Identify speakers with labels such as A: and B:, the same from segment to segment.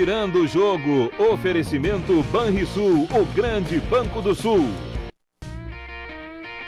A: Virando o jogo, oferecimento Banrisul, o grande banco do Sul.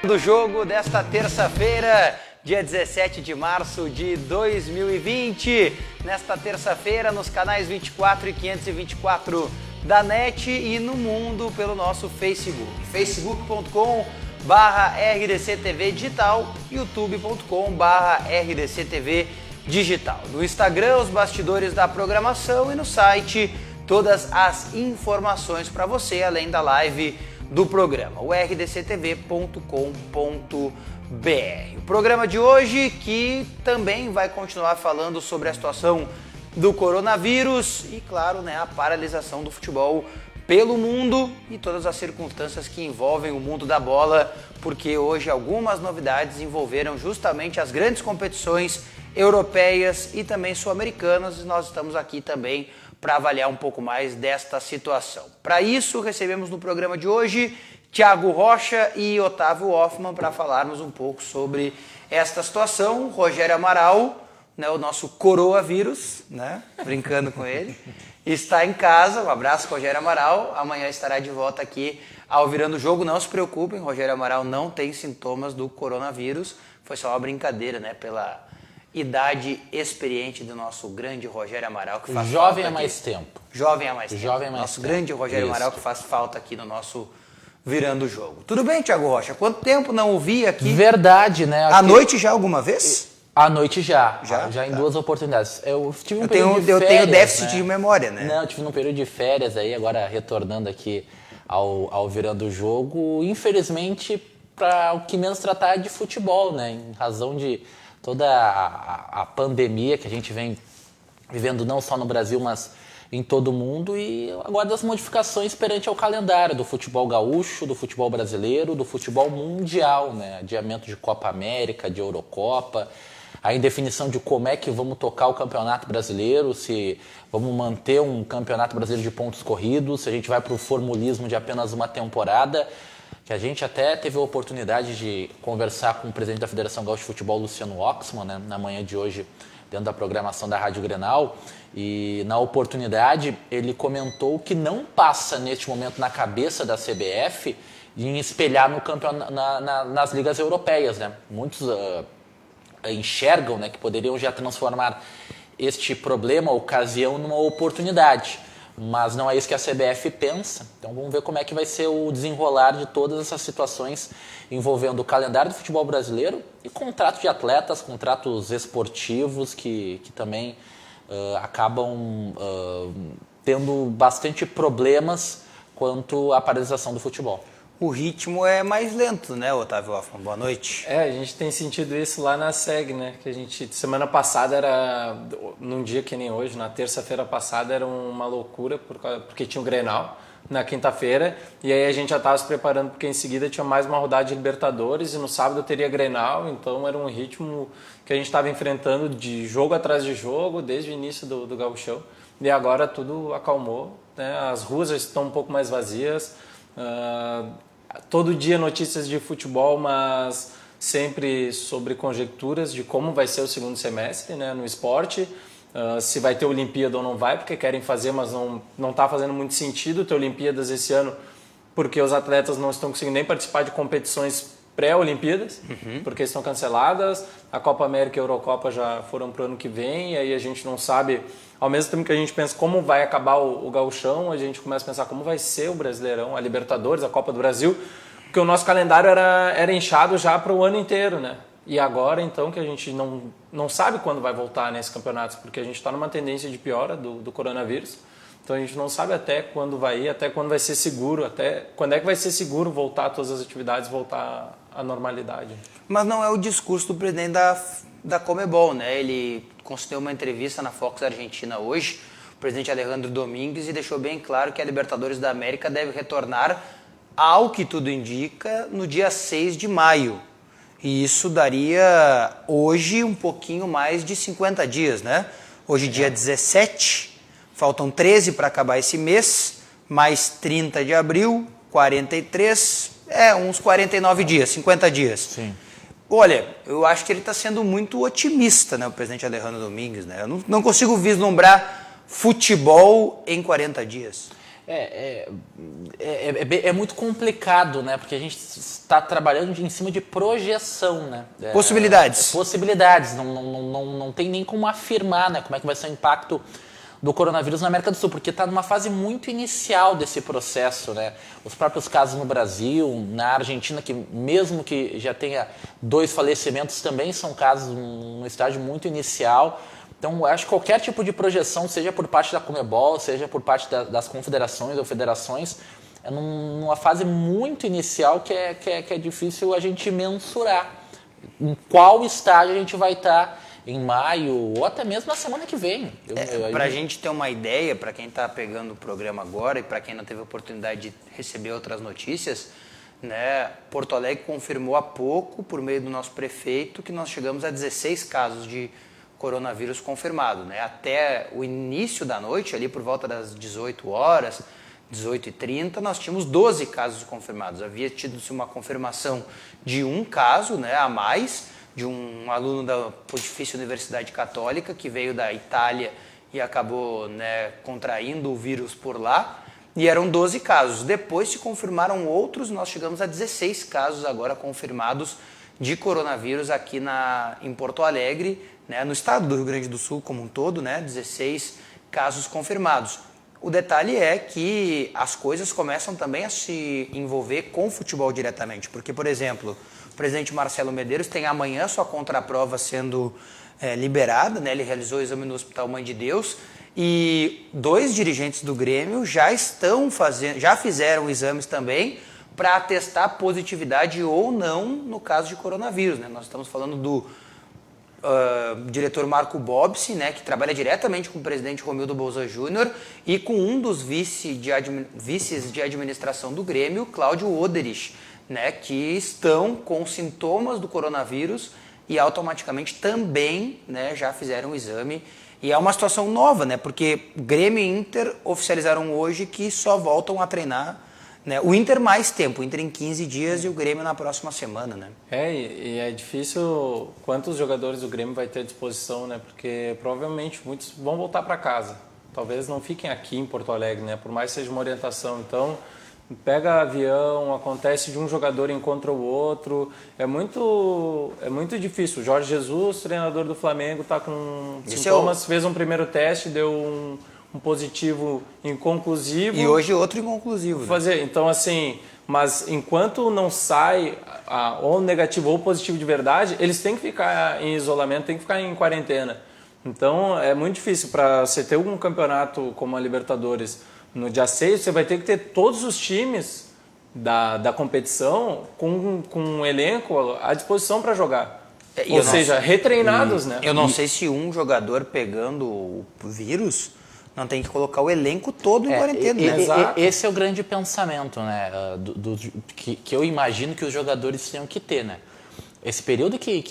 B: Do jogo desta terça-feira, dia 17 de março de 2020. Nesta terça-feira, nos canais 24 e 524 da NET e no mundo pelo nosso Facebook. facebook.com/RDCTV Digital, youtube.com/RDCTV Digital. No Instagram, os bastidores da programação e no site, todas as informações para você, além da live do programa, o rdctv.com.br. O programa de hoje que também vai continuar falando sobre a situação do coronavírus e, claro, a paralisação do futebol pelo mundo e todas as circunstâncias que envolvem o mundo da bola, porque hoje algumas novidades envolveram justamente as grandes competições europeias e também sul-americanas, e nós estamos aqui também para avaliar um pouco mais desta situação. Para isso, recebemos no programa de hoje Thiago Rocha e Otávio Hoffmann para falarmos um pouco sobre esta situação. Rogério Amaral, o nosso coronavírus, brincando com ele, está em casa. Um abraço, Rogério Amaral. Amanhã estará de volta aqui ao Virando o Jogo. Não se preocupem, Rogério Amaral não tem sintomas do coronavírus. Foi só uma brincadeira, pela idade experiente do nosso grande Rogério Amaral, que faz
C: jovem
B: falta
C: há mais tempo.
B: Jovem há mais tempo.
C: Jovem há mais
B: nosso
C: tempo.
B: grande Rogério
C: Isso.
B: Amaral, que faz falta aqui no nosso Virando o Jogo. Tudo bem, Thiago Rocha? Quanto tempo não ouvi aqui?
C: Verdade, né?
B: À noite já alguma vez?
C: À noite já em
B: Tá.
C: 2 oportunidades. Eu tive
B: Eu tenho déficit de memória,
C: Não, eu tive um período de férias aí, agora retornando aqui ao Virando o Jogo, infelizmente para o que menos tratar de futebol, em razão de toda a pandemia que a gente vem vivendo não só no Brasil, mas em todo o mundo, e agora das modificações perante ao calendário do futebol gaúcho, do futebol brasileiro, do futebol mundial, adiamento de Copa América, de Eurocopa, a indefinição de como é que vamos tocar o Campeonato Brasileiro, se vamos manter um Campeonato Brasileiro de pontos corridos, se a gente vai para o formulismo de apenas uma temporada, que a gente até teve a oportunidade de conversar com o presidente da Federação Gaúcha de Futebol, Luciano Oxman, na manhã de hoje, dentro da programação da Rádio Grenal, e na oportunidade ele comentou que não passa neste momento na cabeça da CBF em espelhar no nas ligas europeias. Muitos enxergam que poderiam já transformar este problema, ocasião, numa oportunidade. Mas não é isso que a CBF pensa. Então vamos ver como é que vai ser o desenrolar de todas essas situações envolvendo o calendário do futebol brasileiro e contratos de atletas, contratos esportivos que também acabam tendo bastante problemas quanto à paralisação do futebol.
B: O ritmo é mais lento, Otávio Hoffmann? Boa noite.
D: A gente tem sentido isso lá na SEG, que a gente, semana passada era, num dia que nem hoje, na terça-feira passada era uma loucura, porque tinha um Grenal na quinta-feira, e aí a gente já estava se preparando, porque em seguida tinha mais uma rodada de Libertadores, e no sábado teria Grenal, então era um ritmo que a gente estava enfrentando de jogo atrás de jogo, desde o início do Gauchão, e agora tudo acalmou, as ruas já estão um pouco mais vazias, todo dia notícias de futebol, mas sempre sobre conjecturas de como vai ser o segundo semestre no esporte, se vai ter Olimpíada ou não vai, porque querem fazer, mas não está fazendo muito sentido ter Olimpíadas esse ano, porque os atletas não estão conseguindo nem participar de competições pré-Olimpíadas, porque estão canceladas, a Copa América e a Eurocopa já foram para o ano que vem, e aí a gente não sabe, ao mesmo tempo que a gente pensa como vai acabar o Gauchão, a gente começa a pensar como vai ser o Brasileirão, a Libertadores, a Copa do Brasil, porque o nosso calendário era inchado já para o ano inteiro, E agora, então, que a gente não sabe quando vai voltar nesses campeonatos, porque a gente está numa tendência de piora do coronavírus, então a gente não sabe até quando vai ir, até quando vai ser seguro, até quando é que vai ser seguro voltar todas as atividades, voltar à normalidade.
B: Mas não é o discurso do presidente da Conmebol, Ele concedeu uma entrevista na Fox Argentina hoje, o presidente Alejandro Domingues, e deixou bem claro que a Libertadores da América deve retornar, ao que tudo indica, no dia 6 de maio. E isso daria hoje um pouquinho mais de 50 dias, Hoje dia 17, faltam 13 para acabar esse mês, mais 30 de abril, 43, uns 49 dias, 50 dias.
C: Sim.
B: Olha, eu acho que ele está sendo muito otimista, o presidente Alejandro Domingues, Eu não consigo vislumbrar futebol em 40 dias?
C: É muito complicado, né? Porque a gente está trabalhando em cima de projeção, né?
B: Possibilidades.
C: Possibilidades. Não tem nem como afirmar, né? Como é que vai ser o impacto do coronavírus na América do Sul, porque está numa fase muito inicial desse processo, né? Os próprios casos no Brasil, na Argentina, que mesmo que já tenha 2 falecimentos, também são casos no estágio muito inicial. Então, eu acho que qualquer tipo de projeção, seja por parte da Conmebol, seja por parte das confederações ou federações, é numa fase muito inicial que é difícil a gente mensurar em qual estágio a gente vai estar em maio ou até mesmo na semana que vem.
B: Para a gente ter uma ideia, para quem está pegando o programa agora e para quem não teve a oportunidade de receber outras notícias, né, Porto Alegre confirmou há pouco, por meio do nosso prefeito, que nós chegamos a 16 casos de coronavírus confirmado, né? Até o início da noite, ali por volta das 18 horas, 18h30, nós tínhamos 12 casos confirmados. Havia tido uma confirmação de um caso, né, a mais, de um aluno da Pontifícia Universidade Católica que veio da Itália e acabou, né, contraindo o vírus por lá. E eram 12 casos. Depois se confirmaram outros, nós chegamos a 16 casos agora confirmados de coronavírus aqui em Porto Alegre, né, no estado do Rio Grande do Sul como um todo, né, 16 casos confirmados. O detalhe é que as coisas começam também a se envolver com o futebol diretamente, porque, por exemplo, o presidente Marcelo Medeiros tem amanhã sua contraprova sendo liberada, né, ele realizou o exame no Hospital Mãe de Deus, e 2 dirigentes do Grêmio já fizeram exames também para atestar positividade ou não no caso de coronavírus, né? Nós estamos falando do diretor Marco Bobsi, né, que trabalha diretamente com o presidente Romildo Bolzan Júnior e com um dos vices de administração do Grêmio, Cláudio Oderich, né, que estão com sintomas do coronavírus e automaticamente também, né, já fizeram o exame. E é uma situação nova, né, porque Grêmio e Inter oficializaram hoje que só voltam a treinar, né, o Inter mais tempo, o Inter em 15 dias e o Grêmio na próxima semana, né?
D: E é difícil quantos jogadores o Grêmio vai ter à disposição, né? Porque provavelmente muitos vão voltar para casa. Talvez não fiquem aqui em Porto Alegre, né? Por mais que seja uma orientação. Então, pega avião, acontece de um jogador encontra o outro. É muito difícil. O Jorge Jesus, treinador do Flamengo, está com sintomas, fez um primeiro teste, deu um positivo inconclusivo.
B: E hoje outro inconclusivo.
D: Né? Então, assim, mas enquanto não sai ou negativo ou positivo de verdade, eles têm que ficar em isolamento, têm que ficar em quarentena. Então, é muito difícil para você ter um campeonato como a Libertadores. No dia 6, você vai ter que ter todos os times da competição com um elenco à disposição para jogar. Ou seja, retreinados, né?
B: Eu não sei se um jogador pegando o vírus não tem que colocar o elenco todo em quarentena. Né?
C: Esse é o grande pensamento, né? Que eu imagino que os jogadores tenham que ter, né? Esse período que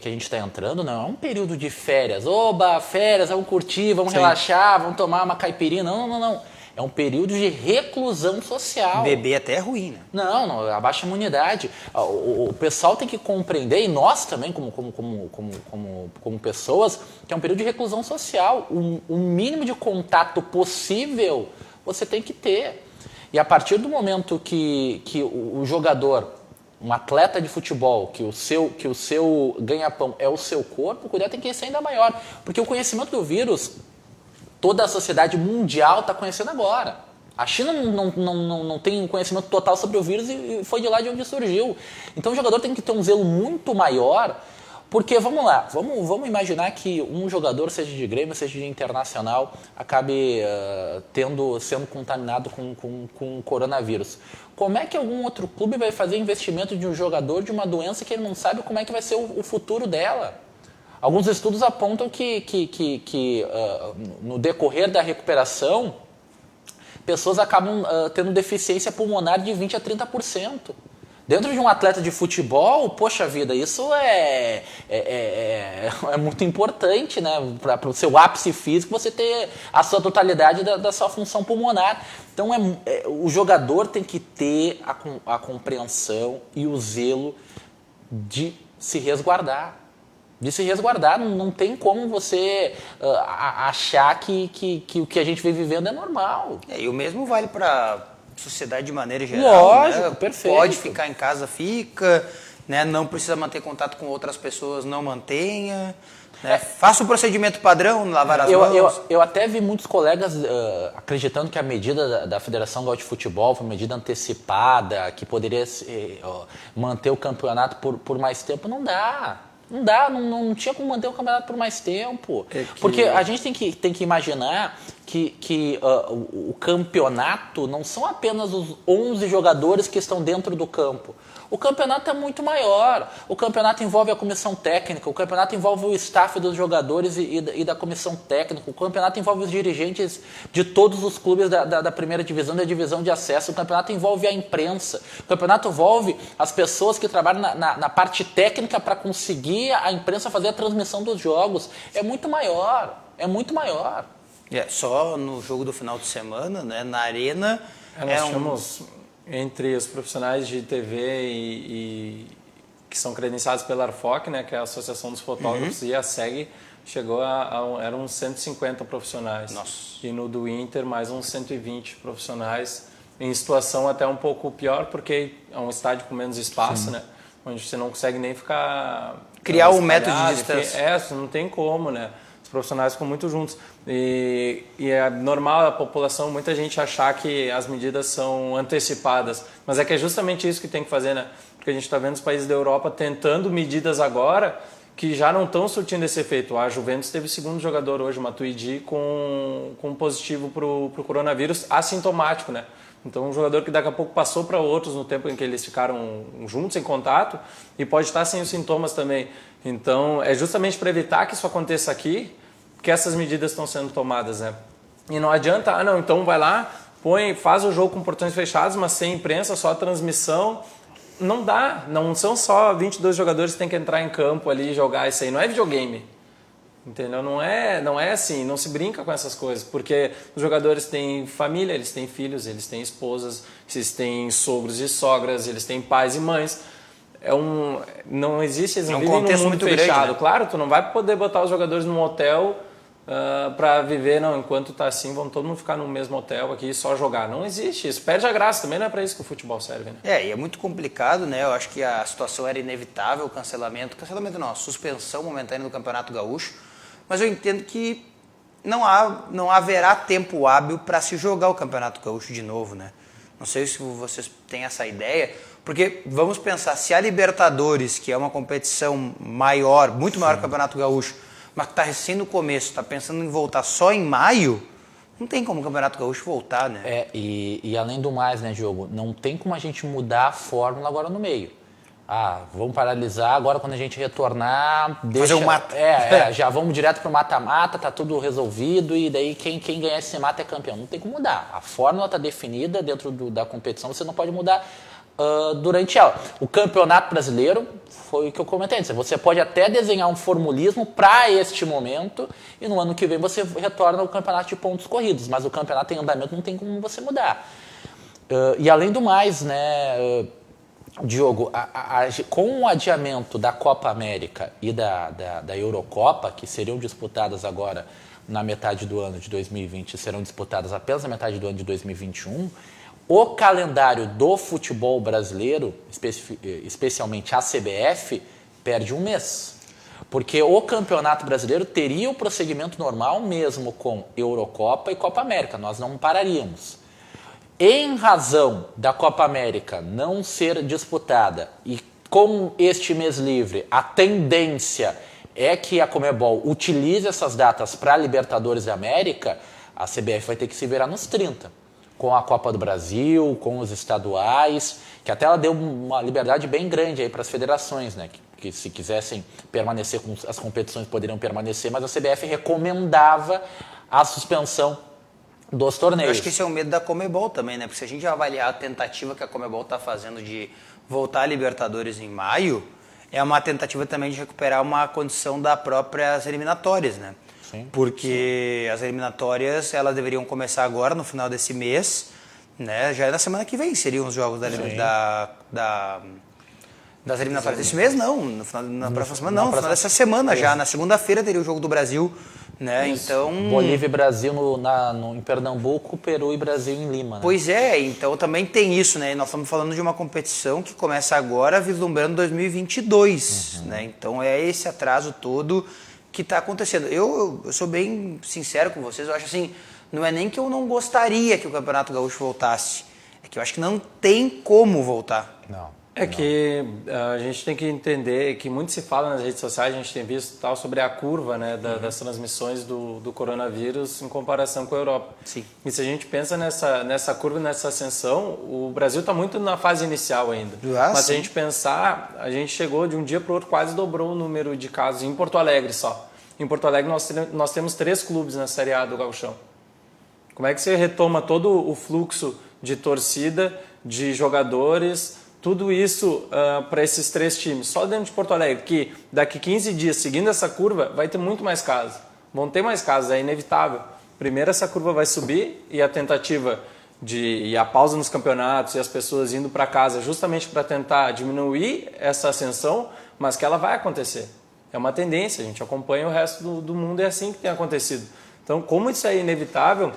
C: a gente está entrando não é um período de férias. Oba, férias, vamos curtir, vamos relaxar, vamos tomar uma caipirinha. Não. É um período de reclusão social.
B: Beber até é ruim, né?
C: Não, abaixa a imunidade. O pessoal tem que compreender, e nós também, como pessoas, que é um período de reclusão social. O mínimo de contato possível você tem que ter. E a partir do momento que o jogador, um atleta de futebol, que o seu ganha-pão é o seu corpo, o cuidado tem que ser ainda maior. Porque o conhecimento do vírus, toda a sociedade mundial está conhecendo agora. A China não tem conhecimento total sobre o vírus e foi de lá de onde surgiu. Então o jogador tem que ter um zelo muito maior, porque, vamos lá, vamos imaginar que um jogador, seja de Grêmio, seja de Internacional, acabe sendo contaminado com coronavírus. Como é que algum outro clube vai fazer investimento de um jogador de uma doença que ele não sabe como é que vai ser o futuro dela? Alguns estudos apontam que no decorrer da recuperação, pessoas acabam tendo deficiência pulmonar de 20% a 30%. Dentro de um atleta de futebol, poxa vida, isso é muito importante, né? Para o seu ápice físico, você ter a sua totalidade da sua função pulmonar. Então, o jogador tem que ter a compreensão e o zelo de se resguardar. de se resguardar. Não tem como você achar que o que a gente vem vivendo é normal.
B: E o mesmo vale para sociedade de maneira geral.
C: Lógico,
B: né?
C: perfeito.
B: Pode ficar em casa, fica, né? Não precisa manter contato com outras pessoas, não mantenha. Né? Faça o procedimento padrão, lavar as mãos.
C: Eu até vi muitos colegas acreditando que a medida da Federação Gaúcha de Futebol foi uma medida antecipada, que poderia manter o campeonato por mais tempo. Não dá. Não tinha como manter o campeonato por mais tempo. Porque a gente tem que imaginar que o campeonato não são apenas os 11 jogadores que estão dentro do campo. O campeonato é muito maior. O campeonato envolve a comissão técnica, o campeonato envolve o staff dos jogadores e da comissão técnica, o campeonato envolve os dirigentes de todos os clubes da primeira divisão, da divisão de acesso, o campeonato envolve a imprensa, o campeonato envolve as pessoas que trabalham na parte técnica para conseguir a imprensa fazer a transmissão dos jogos. É muito maior.
B: Só no jogo do final de semana, né, na Arena...
D: Nós temos, entre os profissionais de TV e que são credenciados pela ARFOC, né, que é a Associação dos Fotógrafos, e a SEG, eram uns 150 profissionais.
B: Nossa.
D: E no do Inter, mais uns 120 profissionais, em situação até um pouco pior, porque é um estádio com menos espaço, né, onde você não consegue nem ficar...
B: Criar um método de distância.
D: Não tem como, né? Os profissionais ficam muito juntos. E é normal a população, muita gente achar que as medidas são antecipadas. Mas é que é justamente isso que tem que fazer, né? Porque a gente está vendo os países da Europa tentando medidas agora que já não estão surtindo esse efeito. A Juventus teve o segundo jogador hoje, o Matuidi, com positivo para o coronavírus assintomático, né? Então, um jogador que daqui a pouco passou para outros no tempo em que eles ficaram juntos, em contato, e pode estar sem os sintomas também. Então, é justamente para evitar que isso aconteça aqui que essas medidas estão sendo tomadas, né? E não adianta, então vai lá, faz o jogo com portões fechados, mas sem imprensa, só a transmissão. Não dá, não são só 22 jogadores que têm que entrar em campo ali e jogar isso aí, não é videogame. Entendeu? Não é assim, não se brinca com essas coisas, porque os jogadores têm família, eles têm filhos, eles têm esposas, eles têm sogros e sogras, eles têm pais e mães. Não existe, eles não vivem num mundo muito fechado. Grande, né? Claro, tu não vai poder botar os jogadores num hotel para viver, enquanto tá assim, vamos todo mundo ficar no mesmo hotel aqui e só jogar. Não existe isso, perde a graça, também não é para isso que o futebol serve, né?
B: E é muito complicado, né? Eu acho que a situação era inevitável, cancelamento não, a suspensão momentânea do Campeonato Gaúcho, mas eu entendo que não haverá tempo hábil para se jogar o Campeonato Gaúcho de novo, né? Não sei se vocês têm essa ideia, porque vamos pensar, se a Libertadores, que é uma competição maior, muito maior que o Campeonato Gaúcho, mas que está recém no começo, está pensando em voltar só em maio, não tem como o Campeonato Gaúcho voltar, né?
C: E além do mais, né, Diogo, não tem como a gente mudar a fórmula agora no meio. Vamos paralisar, agora quando a gente retornar...
B: Fazer um mata.
C: Já vamos direto pro mata-mata, tá tudo resolvido, e daí quem ganhar esse mata é campeão. Não tem como mudar. A fórmula está definida dentro da competição, você não pode mudar durante ela. O Campeonato Brasileiro, foi o que eu comentei antes, você pode até desenhar um formulismo para este momento, e no ano que vem você retorna ao campeonato de pontos corridos, mas o campeonato em andamento não tem como você mudar. E além do mais, né... Diogo, com o adiamento da Copa América e da Eurocopa, que seriam disputadas agora na metade do ano de 2020, serão disputadas apenas na metade do ano de 2021, o calendário do futebol brasileiro, especialmente a CBF, perde um mês. Porque o Campeonato Brasileiro teria o prosseguimento normal mesmo com Eurocopa e Copa América, nós não pararíamos. Em razão da Copa América não ser disputada e com este mês livre, a tendência é que a Conmebol utilize essas datas para a Libertadores da América, a CBF vai ter que se virar nos 30, com a Copa do Brasil, com os estaduais, que até ela deu uma liberdade bem grande aí para as federações, né? Que se quisessem permanecer com as competições poderiam permanecer, mas a CBF recomendava a suspensão dos torneios.
B: Eu acho que esse é o medo da Conmebol também, né? Porque se a gente avaliar a tentativa que a Conmebol está fazendo de voltar a Libertadores em maio, é uma tentativa também de recuperar uma condição das próprias eliminatórias, né?
C: Sim.
B: Porque as eliminatórias, elas deveriam começar agora, no final desse mês, né? Já na semana que vem seriam os jogos Das eliminatórias desse mês, não. Na próxima semana, não. No final dessa semana já. Na segunda-feira teria o jogo do Brasil, né? Então...
C: Bolívia e Brasil em Pernambuco, Peru e Brasil em Lima. Né?
B: Pois é, então também tem isso, né? Nós estamos falando de uma competição que começa agora vislumbrando 2022, né? Então é esse atraso todo que está acontecendo. Eu sou bem sincero com vocês, eu acho assim, não é nem que eu não gostaria que o Campeonato Gaúcho voltasse, é que eu acho que não tem como voltar.
C: Não.
D: Que a gente tem que entender que muito se fala nas redes sociais, a gente tem visto tal sobre a curva, né, das transmissões do coronavírus em comparação com a Europa.
B: Sim.
D: E se a gente pensa nessa curva, nessa ascensão, o Brasil está muito na fase inicial ainda. Mas se a gente pensar, a gente chegou de um dia para o outro, quase dobrou o número de casos em Porto Alegre só. Em Porto Alegre nós temos 3 clubes na Série A do Gauchão. Como é que você retoma todo o fluxo de torcida, de jogadores... Tudo isso para esses 3 times, só dentro de Porto Alegre, que daqui 15 dias, seguindo essa curva, vai ter muito mais casos. Vão ter mais casos, é inevitável. Primeiro essa curva vai subir e a tentativa e a pausa nos campeonatos e as pessoas indo para casa justamente para tentar diminuir essa ascensão, mas que ela vai acontecer. É uma tendência, a gente acompanha o resto do mundo, é assim que tem acontecido. Então, como isso é inevitável,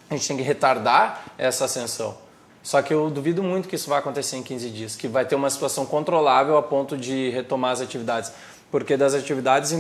D: a gente tem que retardar essa ascensão. Só que eu duvido muito que isso vai acontecer em 15 dias, que vai ter uma situação controlável a ponto de retomar as atividades. Porque das atividades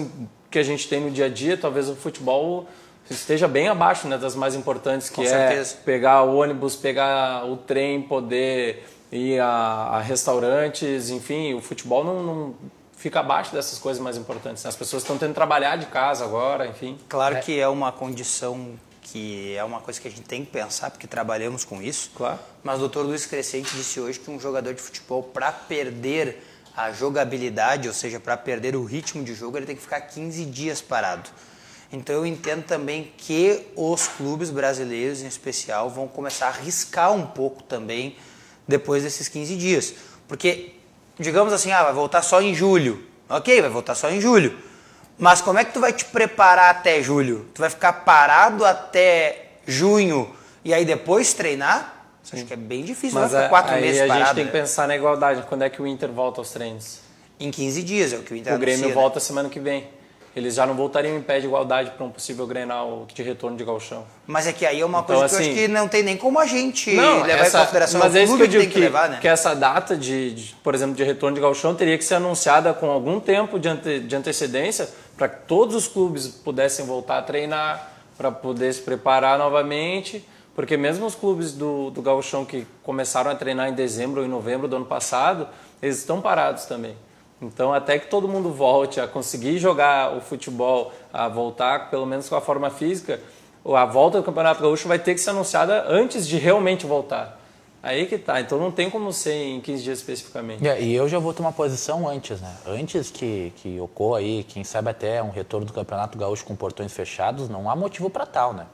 D: que a gente tem no dia a dia, talvez o futebol esteja bem abaixo, né, das mais importantes, que
B: Com certeza.
D: Pegar o ônibus, pegar o trem, poder ir a restaurantes, enfim, o futebol não fica abaixo dessas coisas mais importantes. As pessoas estão tendo que trabalhar de casa agora, enfim.
B: Claro que é uma condição... que é uma coisa que a gente tem que pensar, porque trabalhamos com isso.
D: Claro.
B: Mas o doutor Luiz Crescente disse hoje que um jogador de futebol, para perder a jogabilidade, ou seja, para perder o ritmo de jogo, ele tem que ficar 15 dias parado. Então eu entendo também que os clubes brasileiros, em especial, vão começar a arriscar um pouco também depois desses 15 dias. Porque, digamos assim, vai voltar só em julho. Ok, vai voltar só em julho. Mas como é que tu vai te preparar até julho? Tu vai ficar parado até junho e aí depois treinar? Acho que é bem difícil,
D: mas
B: vai ficar 4 meses parado.
D: Aí a gente tem que pensar na igualdade. Quando é que o Inter volta aos treinos?
B: Em 15 dias, é o que o Inter
D: O Grêmio
B: anuncia,
D: volta semana que vem. Eles já não voltariam em pé de igualdade para um possível Grenal de retorno de Gauchão.
B: Mas é que aí é uma coisa que eu acho que não tem nem como a gente levar em consideração.
D: Mas é isso que eu digo,
B: tem que levar, né?
D: Que essa data, por exemplo, de retorno de Gauchão teria que ser anunciada com algum tempo de antecedência para que todos os clubes pudessem voltar a treinar, para poder se preparar novamente, porque mesmo os clubes do Gauchão que começaram a treinar em dezembro ou em novembro do ano passado, eles estão parados também. Então, até que todo mundo volte a conseguir jogar o futebol, a voltar pelo menos com a forma física, a volta do Campeonato Gaúcho vai ter que ser anunciada antes de realmente voltar. Aí que tá, então não tem como ser em 15 dias especificamente.
C: E eu já vou tomar posição antes, né? Antes que ocorra aí, quem sabe até um retorno do Campeonato Gaúcho com portões fechados, não há motivo para tal, né?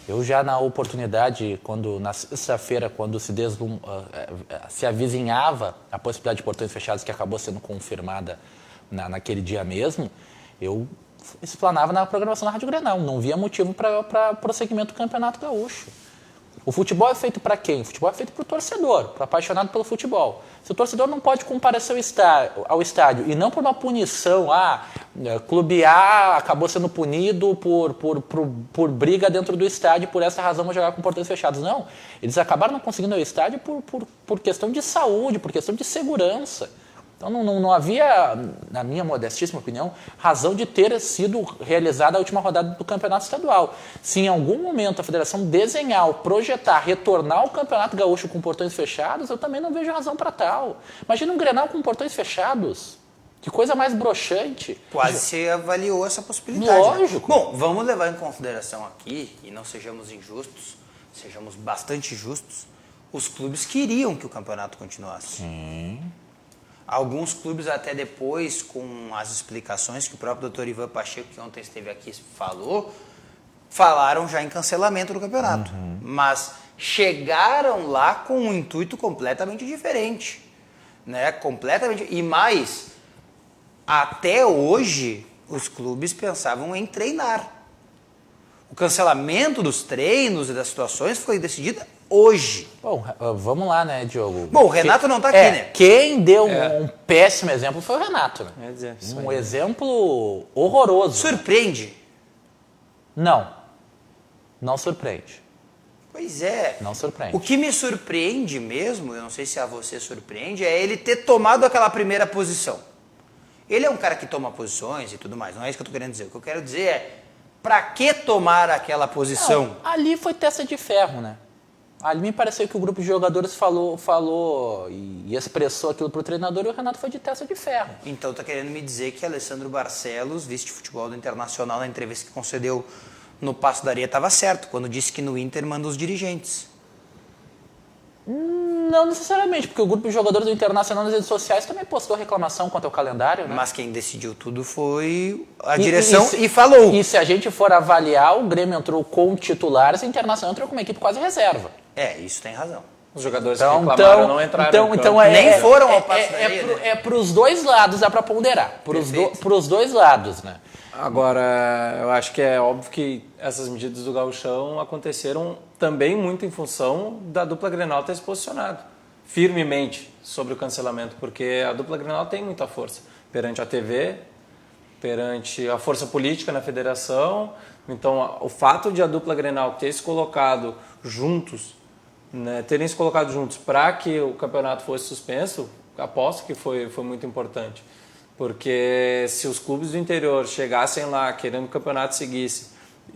C: Eu já na oportunidade, na sexta-feira, quando se avizinhava a possibilidade de portões fechados, que acabou sendo confirmada naquele dia mesmo, eu explanava na programação da Rádio Grenal. Não via motivo para prosseguimento do Campeonato Gaúcho. O futebol é feito para quem? O futebol é feito para o torcedor, para o apaixonado pelo futebol. Se o torcedor não pode comparecer ao estádio e não por uma punição, clube A acabou sendo punido por briga dentro do estádio, por essa razão vão jogar com portões fechados. Não, eles acabaram não conseguindo ir ao estádio por questão de saúde, por questão de segurança. Então não havia, na minha modestíssima opinião, razão de ter sido realizada a última rodada do Campeonato Estadual. Se em algum momento a federação desenhar, projetar, retornar o Campeonato Gaúcho com portões fechados, eu também não vejo razão para tal. Imagina um Grenal com portões fechados. Que coisa mais broxante.
B: Quase se avaliou essa possibilidade.
C: Lógico.
B: Né? Bom, vamos levar em consideração aqui, e não sejamos injustos, sejamos bastante justos, os clubes queriam que o campeonato continuasse.
C: Sim.
B: Alguns clubes até depois, com as explicações que o próprio Dr. Ivan Pacheco, que ontem esteve aqui, falaram já em cancelamento do campeonato. Mas chegaram lá com um intuito completamente diferente. Né? Completamente. E mais, até hoje, os clubes pensavam em treinar. O cancelamento dos treinos e das situações foi decidido hoje.
C: Bom, vamos lá, né, Diogo?
B: Bom, o Renato não tá aqui, né?
C: Quem deu um péssimo exemplo foi o Renato, né?
D: Quer dizer, isso
C: Um
D: aí.
C: exemplo horroroso.
B: Surpreende?
C: Não surpreende.
B: Pois é.
C: Não surpreende.
B: O que me surpreende mesmo, eu não sei se a você surpreende, é ele ter tomado aquela primeira posição. Ele é um cara que toma posições e tudo mais, não é isso que eu tô querendo dizer. O que eu quero dizer é, pra que tomar aquela posição?
C: Não, ali foi testa de ferro, né? Ali me pareceu que o grupo de jogadores falou e expressou aquilo pro treinador e o Renato foi de testa de ferro.
B: Então tá querendo me dizer que Alessandro Barcelos, vice de futebol do Internacional, na entrevista que concedeu no Passo da Areia, estava certo, quando disse que no Inter manda os dirigentes.
C: Não necessariamente, porque o grupo de jogadores do Internacional nas redes sociais também postou reclamação quanto ao calendário, né?
B: Mas quem decidiu tudo foi a direção e falou.
C: E se a gente for avaliar, o Grêmio entrou com titulares e o Internacional entrou com uma equipe quase reserva.
B: É, isso tem razão.
D: Os jogadores que reclamaram não entraram em campo.
B: Nem foram ao Passo da Areia, né?
C: É pros dois lados, dá pra ponderar. Pros dois lados, né?
D: Agora, eu acho que é óbvio que essas medidas do Gauchão aconteceram também muito em função da dupla Grenal ter se posicionado firmemente sobre o cancelamento, porque a dupla Grenal tem muita força perante a TV, perante a força política na federação. Então, o fato de a dupla Grenal ter se colocado juntos, né, terem se colocado juntos para que o campeonato fosse suspenso, aposto que foi muito importante. Porque se os clubes do interior chegassem lá querendo que o campeonato seguisse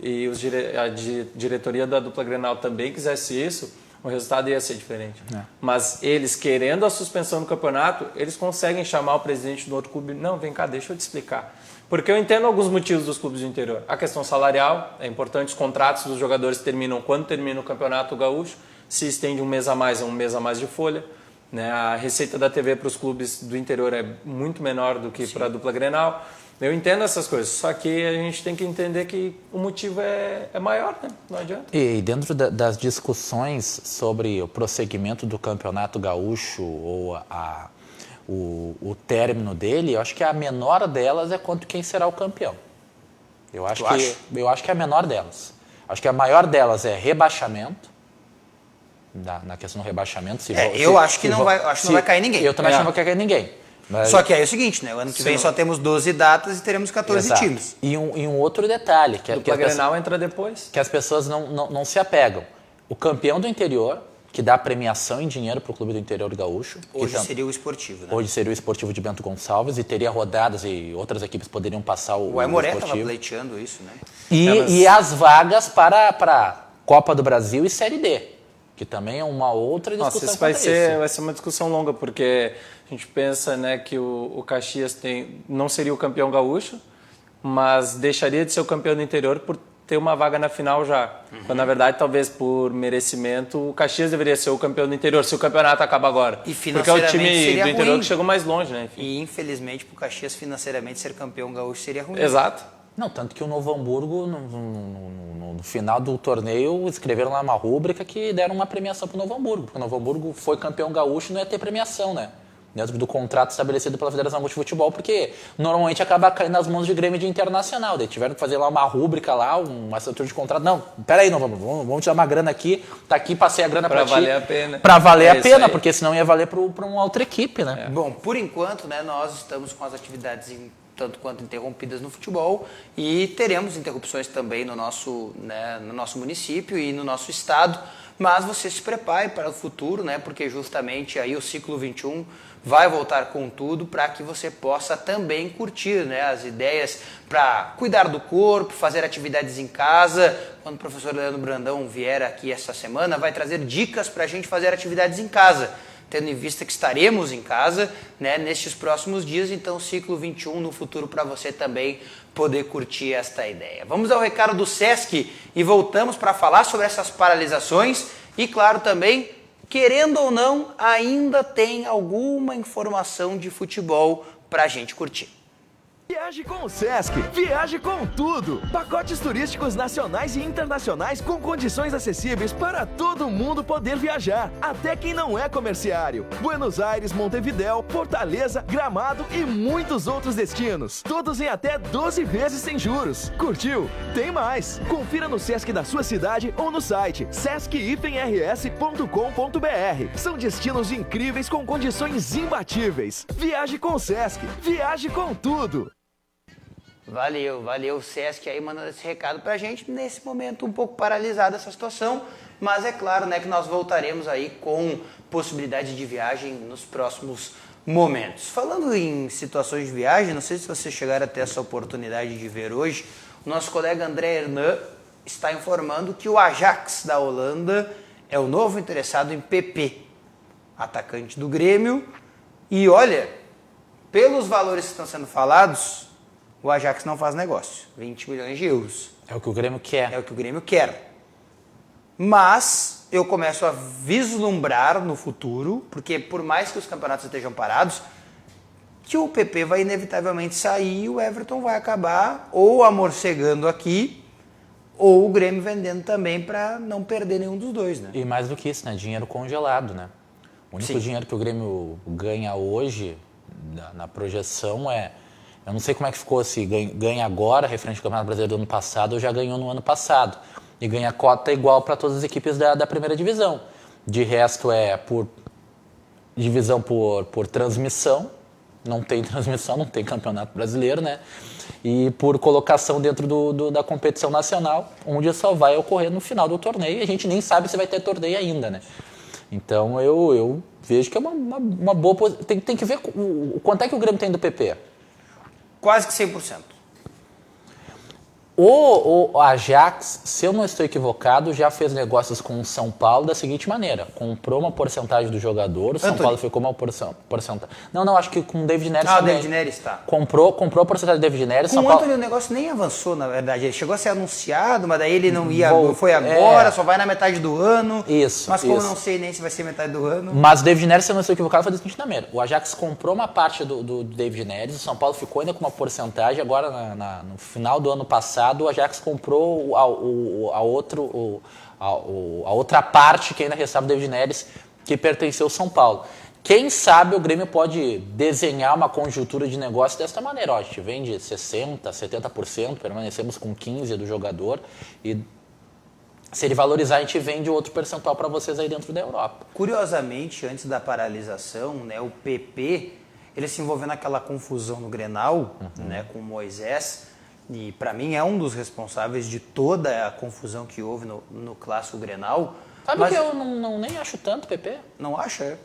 D: e a diretoria da dupla Grenal também quisesse isso, o resultado ia ser diferente. Mas eles, querendo a suspensão do campeonato, eles conseguem chamar o presidente do outro clube. Não, vem cá, deixa eu te explicar. Porque eu entendo alguns motivos dos clubes do interior. A questão salarial é importante, os contratos dos jogadores terminam quando termina o campeonato gaúcho, se estende um mês a mais, é um mês a mais de folha. Né? A receita da TV para os clubes do interior é muito menor do que para a dupla Grenal. Eu entendo essas coisas, só que a gente tem que entender que o motivo é maior, né? Não adianta.
C: E dentro das discussões sobre o prosseguimento do Campeonato Gaúcho ou o término dele, eu acho que a menor delas é quanto quem será o campeão. Eu acho que é a menor delas. Acho que a maior delas é rebaixamento. Na questão do rebaixamento.
B: Eu acho que não vai cair ninguém.
C: Eu também acho que não vai cair ninguém. Mas...
B: Só que aí é o seguinte, né? O ano que vem só temos 12 datas e teremos 14
C: Exato.
B: times.
C: E um outro detalhe. Que
D: a Grenal entra depois.
C: Que as pessoas não se apegam. O campeão do interior, que dá premiação em dinheiro para o clube do interior gaúcho.
B: Hoje seria o Esportivo, né?
C: Hoje seria o Esportivo de Bento Gonçalves e teria rodadas e outras equipes poderiam passar o
B: Aimoré
C: Esportivo.
B: estava pleiteando isso, né?
C: E as vagas para Copa do Brasil e Série D. Que também é uma outra discussão.
D: Nossa, isso vai ser uma discussão longa, porque a gente pensa, né, que o Caxias não seria o campeão gaúcho, mas deixaria de ser o campeão do interior por ter uma vaga na final já. Quando, na verdade, talvez por merecimento, o Caxias deveria ser o campeão do interior, se o campeonato acaba agora.
B: E
D: porque é o time do interior
B: ruim.
D: que chegou mais longe, né? Enfim.
B: E, infelizmente, para o Caxias, financeiramente, ser campeão gaúcho seria ruim.
D: Exato.
C: Não, tanto que o Novo Hamburgo, no final do torneio, escreveram lá uma rúbrica que deram uma premiação para o Novo Hamburgo. Porque o Novo Hamburgo foi campeão gaúcho e não ia ter premiação, né? Dentro do contrato estabelecido pela Federação Gaúcha de Futebol, porque normalmente acaba caindo nas mãos de Grêmio de Internacional. Daí tiveram que fazer lá uma rúbrica lá, uma assinatura de contrato. Não, peraí, não, vamos te dar uma grana aqui, tá aqui, passei a grana para ti.
D: Para valer a pena.
C: Para valer a pena, porque senão ia valer para uma outra equipe, né?
B: Bom, por enquanto, né, nós estamos com as atividades tanto quanto interrompidas no futebol e teremos interrupções também no nosso município e no nosso estado, mas você se prepare para o futuro, né, porque justamente aí o ciclo 21 vai voltar com tudo para que você possa também curtir, né, as ideias para cuidar do corpo, fazer atividades em casa. Quando o professor Leandro Brandão vier aqui essa semana, vai trazer dicas para a gente fazer atividades em casa, tendo em vista que estaremos em casa, né, nestes próximos dias, então ciclo 21 no futuro para você também poder curtir esta ideia. Vamos ao recado do Sesc e voltamos para falar sobre essas paralisações e, claro, também, querendo ou não, ainda tem alguma informação de futebol para a gente curtir.
E: Viaje com o Sesc, viaje com tudo. Pacotes turísticos nacionais e internacionais com condições acessíveis para todo mundo poder viajar, até quem não é comerciário. Buenos Aires, Montevidéu, Fortaleza, Gramado e muitos outros destinos. Todos em até 12 vezes sem juros. Curtiu? Tem mais. Confira no Sesc da sua cidade ou no site sesc-rs.com.br. São destinos incríveis com condições imbatíveis. Viaje com o Sesc, viaje com tudo.
B: Valeu, Sesc aí mandando esse recado pra gente, nesse momento um pouco paralisada essa situação, mas é claro, né, que nós voltaremos aí com possibilidade de viagem nos próximos momentos. Falando em situações de viagem, não sei se vocês chegaram a ter essa oportunidade de ver hoje, o nosso colega André Hernan está informando que o Ajax da Holanda é o novo interessado em PP, atacante do Grêmio, e olha, pelos valores que estão sendo falados, o Ajax não faz negócio. 20 milhões de euros.
C: É o que o Grêmio quer.
B: É o que o Grêmio quer. Mas eu começo a vislumbrar no futuro, porque por mais que os campeonatos estejam parados, que o PP vai inevitavelmente sair e o Everton vai acabar ou amorcegando aqui, ou o Grêmio vendendo também para não perder nenhum dos dois, né?
C: E mais do que isso, né? Dinheiro congelado, né? O único dinheiro que o Grêmio ganha hoje, na projeção, é... Eu não sei como é que ficou, se ganha agora, referente ao Campeonato Brasileiro do ano passado, ou já ganhou no ano passado. E ganha cota igual para todas as equipes da primeira divisão. De resto é por divisão por transmissão. Não tem transmissão, não tem Campeonato Brasileiro, né? E por colocação dentro da competição nacional, onde só vai ocorrer no final do torneio. E a gente nem sabe se vai ter torneio ainda, né? Então eu vejo que é uma boa posição. Tem que ver quanto é que o Grêmio tem do PP.
B: Quase que 100%.
C: O Ajax, se eu não estou equivocado, já fez negócios com o São Paulo da seguinte maneira. Comprou uma porcentagem do jogador, o São Paulo ficou uma porcentagem. Não, acho que com o David Neres também.
B: O David Neres tá.
C: Comprou a porcentagem do David Neres.
B: Com o Antony o negócio nem avançou, na verdade. Ele chegou a ser anunciado, mas daí ele não ia, foi agora, só vai na metade do ano.
C: Isso.
B: Mas como eu não sei nem se vai ser metade do ano.
C: Mas o David Neres, se eu não estou equivocado, foi da seguinte maneira. O Ajax comprou uma parte do David Neres, o São Paulo ficou ainda com uma porcentagem, agora no final do ano passado, o Ajax comprou a outra parte que ainda restava do David Neres, que pertenceu ao São Paulo. Quem sabe o Grêmio pode desenhar uma conjuntura de negócio desta maneira. Ó, a gente vende 60%, 70%, permanecemos com 15% do jogador e se ele valorizar, a gente vende outro percentual para vocês aí dentro da Europa.
B: Curiosamente, antes da paralisação, né, o PP, ele se envolveu naquela confusão no Grenal, né, com o Moisés. E para mim é um dos responsáveis de toda a confusão que houve no clássico Grenal.
C: Sabe que eu nem acho tanto, PP?
B: Não acha?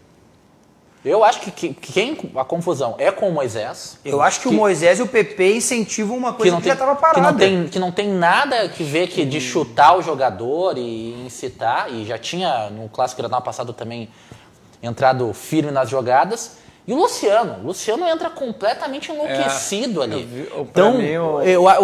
C: Eu acho que a confusão é com o Moisés.
B: Eu acho que o Moisés e o PP incentivam uma coisa que já estava parada.
C: Que não tem nada que ver de chutar o jogador e incitar. E já tinha no clássico Grenal passado também entrado firme nas jogadas. E o Luciano entra completamente enlouquecido ali.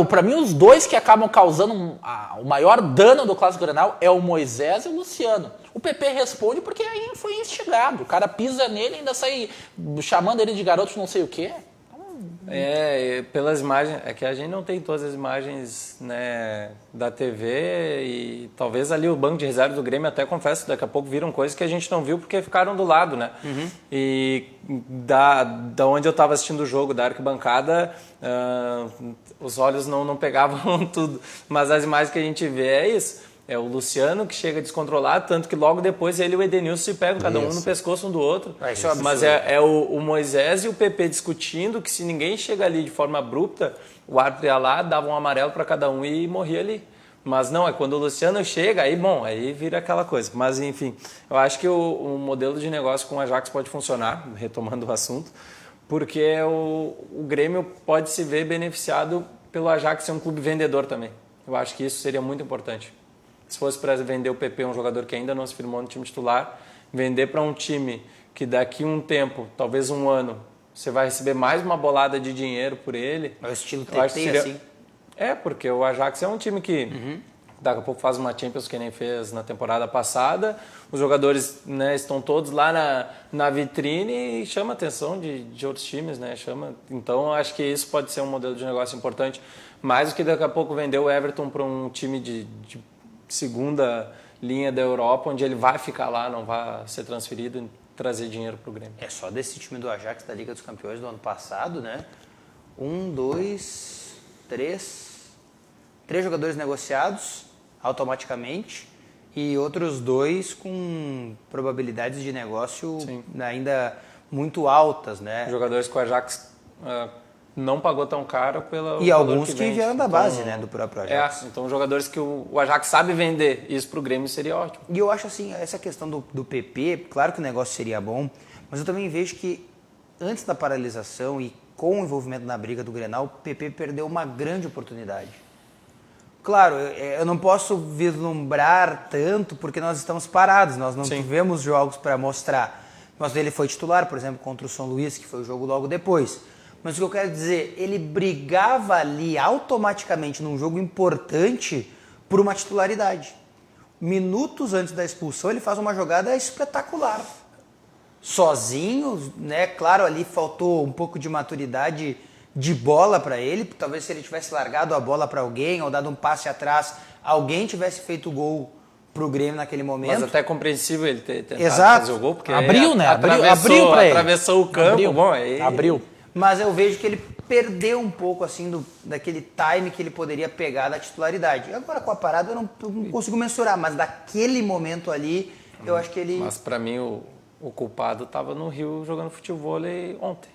C: Pra mim, os dois que acabam causando o maior dano do Clássico Grenal é o Moisés e o Luciano. O PP responde porque aí foi instigado. O cara pisa nele e ainda sai chamando ele de garoto não sei o quê.
D: Pelas imagens, é que a gente não tem todas as imagens, né, da TV e talvez ali o banco de reserva do Grêmio, até confesso, daqui a pouco viram coisas que a gente não viu porque ficaram do lado, né? E da onde eu estava assistindo o jogo, da arquibancada, os olhos não pegavam tudo, mas as imagens que a gente vê é isso. É o Luciano que chega descontrolado, tanto que logo depois ele e o Edenilson se pegam, cada um no pescoço um do outro. Mas é o Moisés e o PP discutindo que se ninguém chega ali de forma abrupta, o árbitro ia lá, dava um amarelo para cada um e morria ali. Mas não, é quando o Luciano chega, aí vira aquela coisa. Mas enfim, eu acho que o modelo de negócio com o Ajax pode funcionar, retomando o assunto, porque o Grêmio pode se ver beneficiado pelo Ajax ser um clube vendedor também. Eu acho que isso seria muito importante. Se fosse para vender o PP, um jogador que ainda não se firmou no time titular, vender para um time que daqui um tempo, talvez um ano, você vai receber mais uma bolada de dinheiro por ele.
B: É o estilo TT, assim.
D: Porque o Ajax é um time que daqui a pouco faz uma Champions que nem fez na temporada passada. Os jogadores, né, estão todos lá na vitrine e chama a atenção de outros times, né? Então, acho que isso pode ser um modelo de negócio importante. Mais do que daqui a pouco vender o Everton para um time de segunda linha da Europa, onde ele vai ficar lá, não vai ser transferido e trazer dinheiro para o Grêmio.
B: É só desse time do Ajax da Liga dos Campeões do ano passado, né? 1, 2, 3 jogadores negociados automaticamente e outros 2 com probabilidades de negócio ainda muito altas, né?
D: Jogadores que o Ajax não pagou tão caro pelo
B: e alguns que
D: vende.
B: vieram da base, né, do próprio Ajax.
D: Então jogadores que o Ajax sabe vender, isso pro Grêmio seria ótimo.
B: E eu acho assim, essa questão do PP, claro que o negócio seria bom, mas eu também vejo que antes da paralisação e com o envolvimento na briga do Grenal, o PP perdeu uma grande oportunidade. Claro, eu não posso vislumbrar tanto porque nós estamos parados, nós não tivemos jogos para mostrar. Mas ele foi titular, por exemplo, contra o São Luís, que foi o jogo logo depois. Mas o que eu quero dizer, ele brigava ali automaticamente num jogo importante por uma titularidade. Minutos antes da expulsão, ele faz uma jogada espetacular. Sozinho, né? Claro, ali faltou um pouco de maturidade de bola para ele. Talvez se ele tivesse largado a bola para alguém ou dado um passe atrás, alguém tivesse feito o gol pro Grêmio naquele momento.
D: Mas até é compreensível ele ter tentado fazer o gol, porque
C: abriu, né? Abriu para ele.
D: Atravessou o campo.
C: Abriu.
B: Mas eu vejo que ele perdeu um pouco assim daquele time que ele poderia pegar da titularidade. Agora com a parada eu não consigo mensurar, mas daquele momento ali, eu acho que ele...
D: Mas para mim o culpado estava no Rio jogando futevôlei ontem.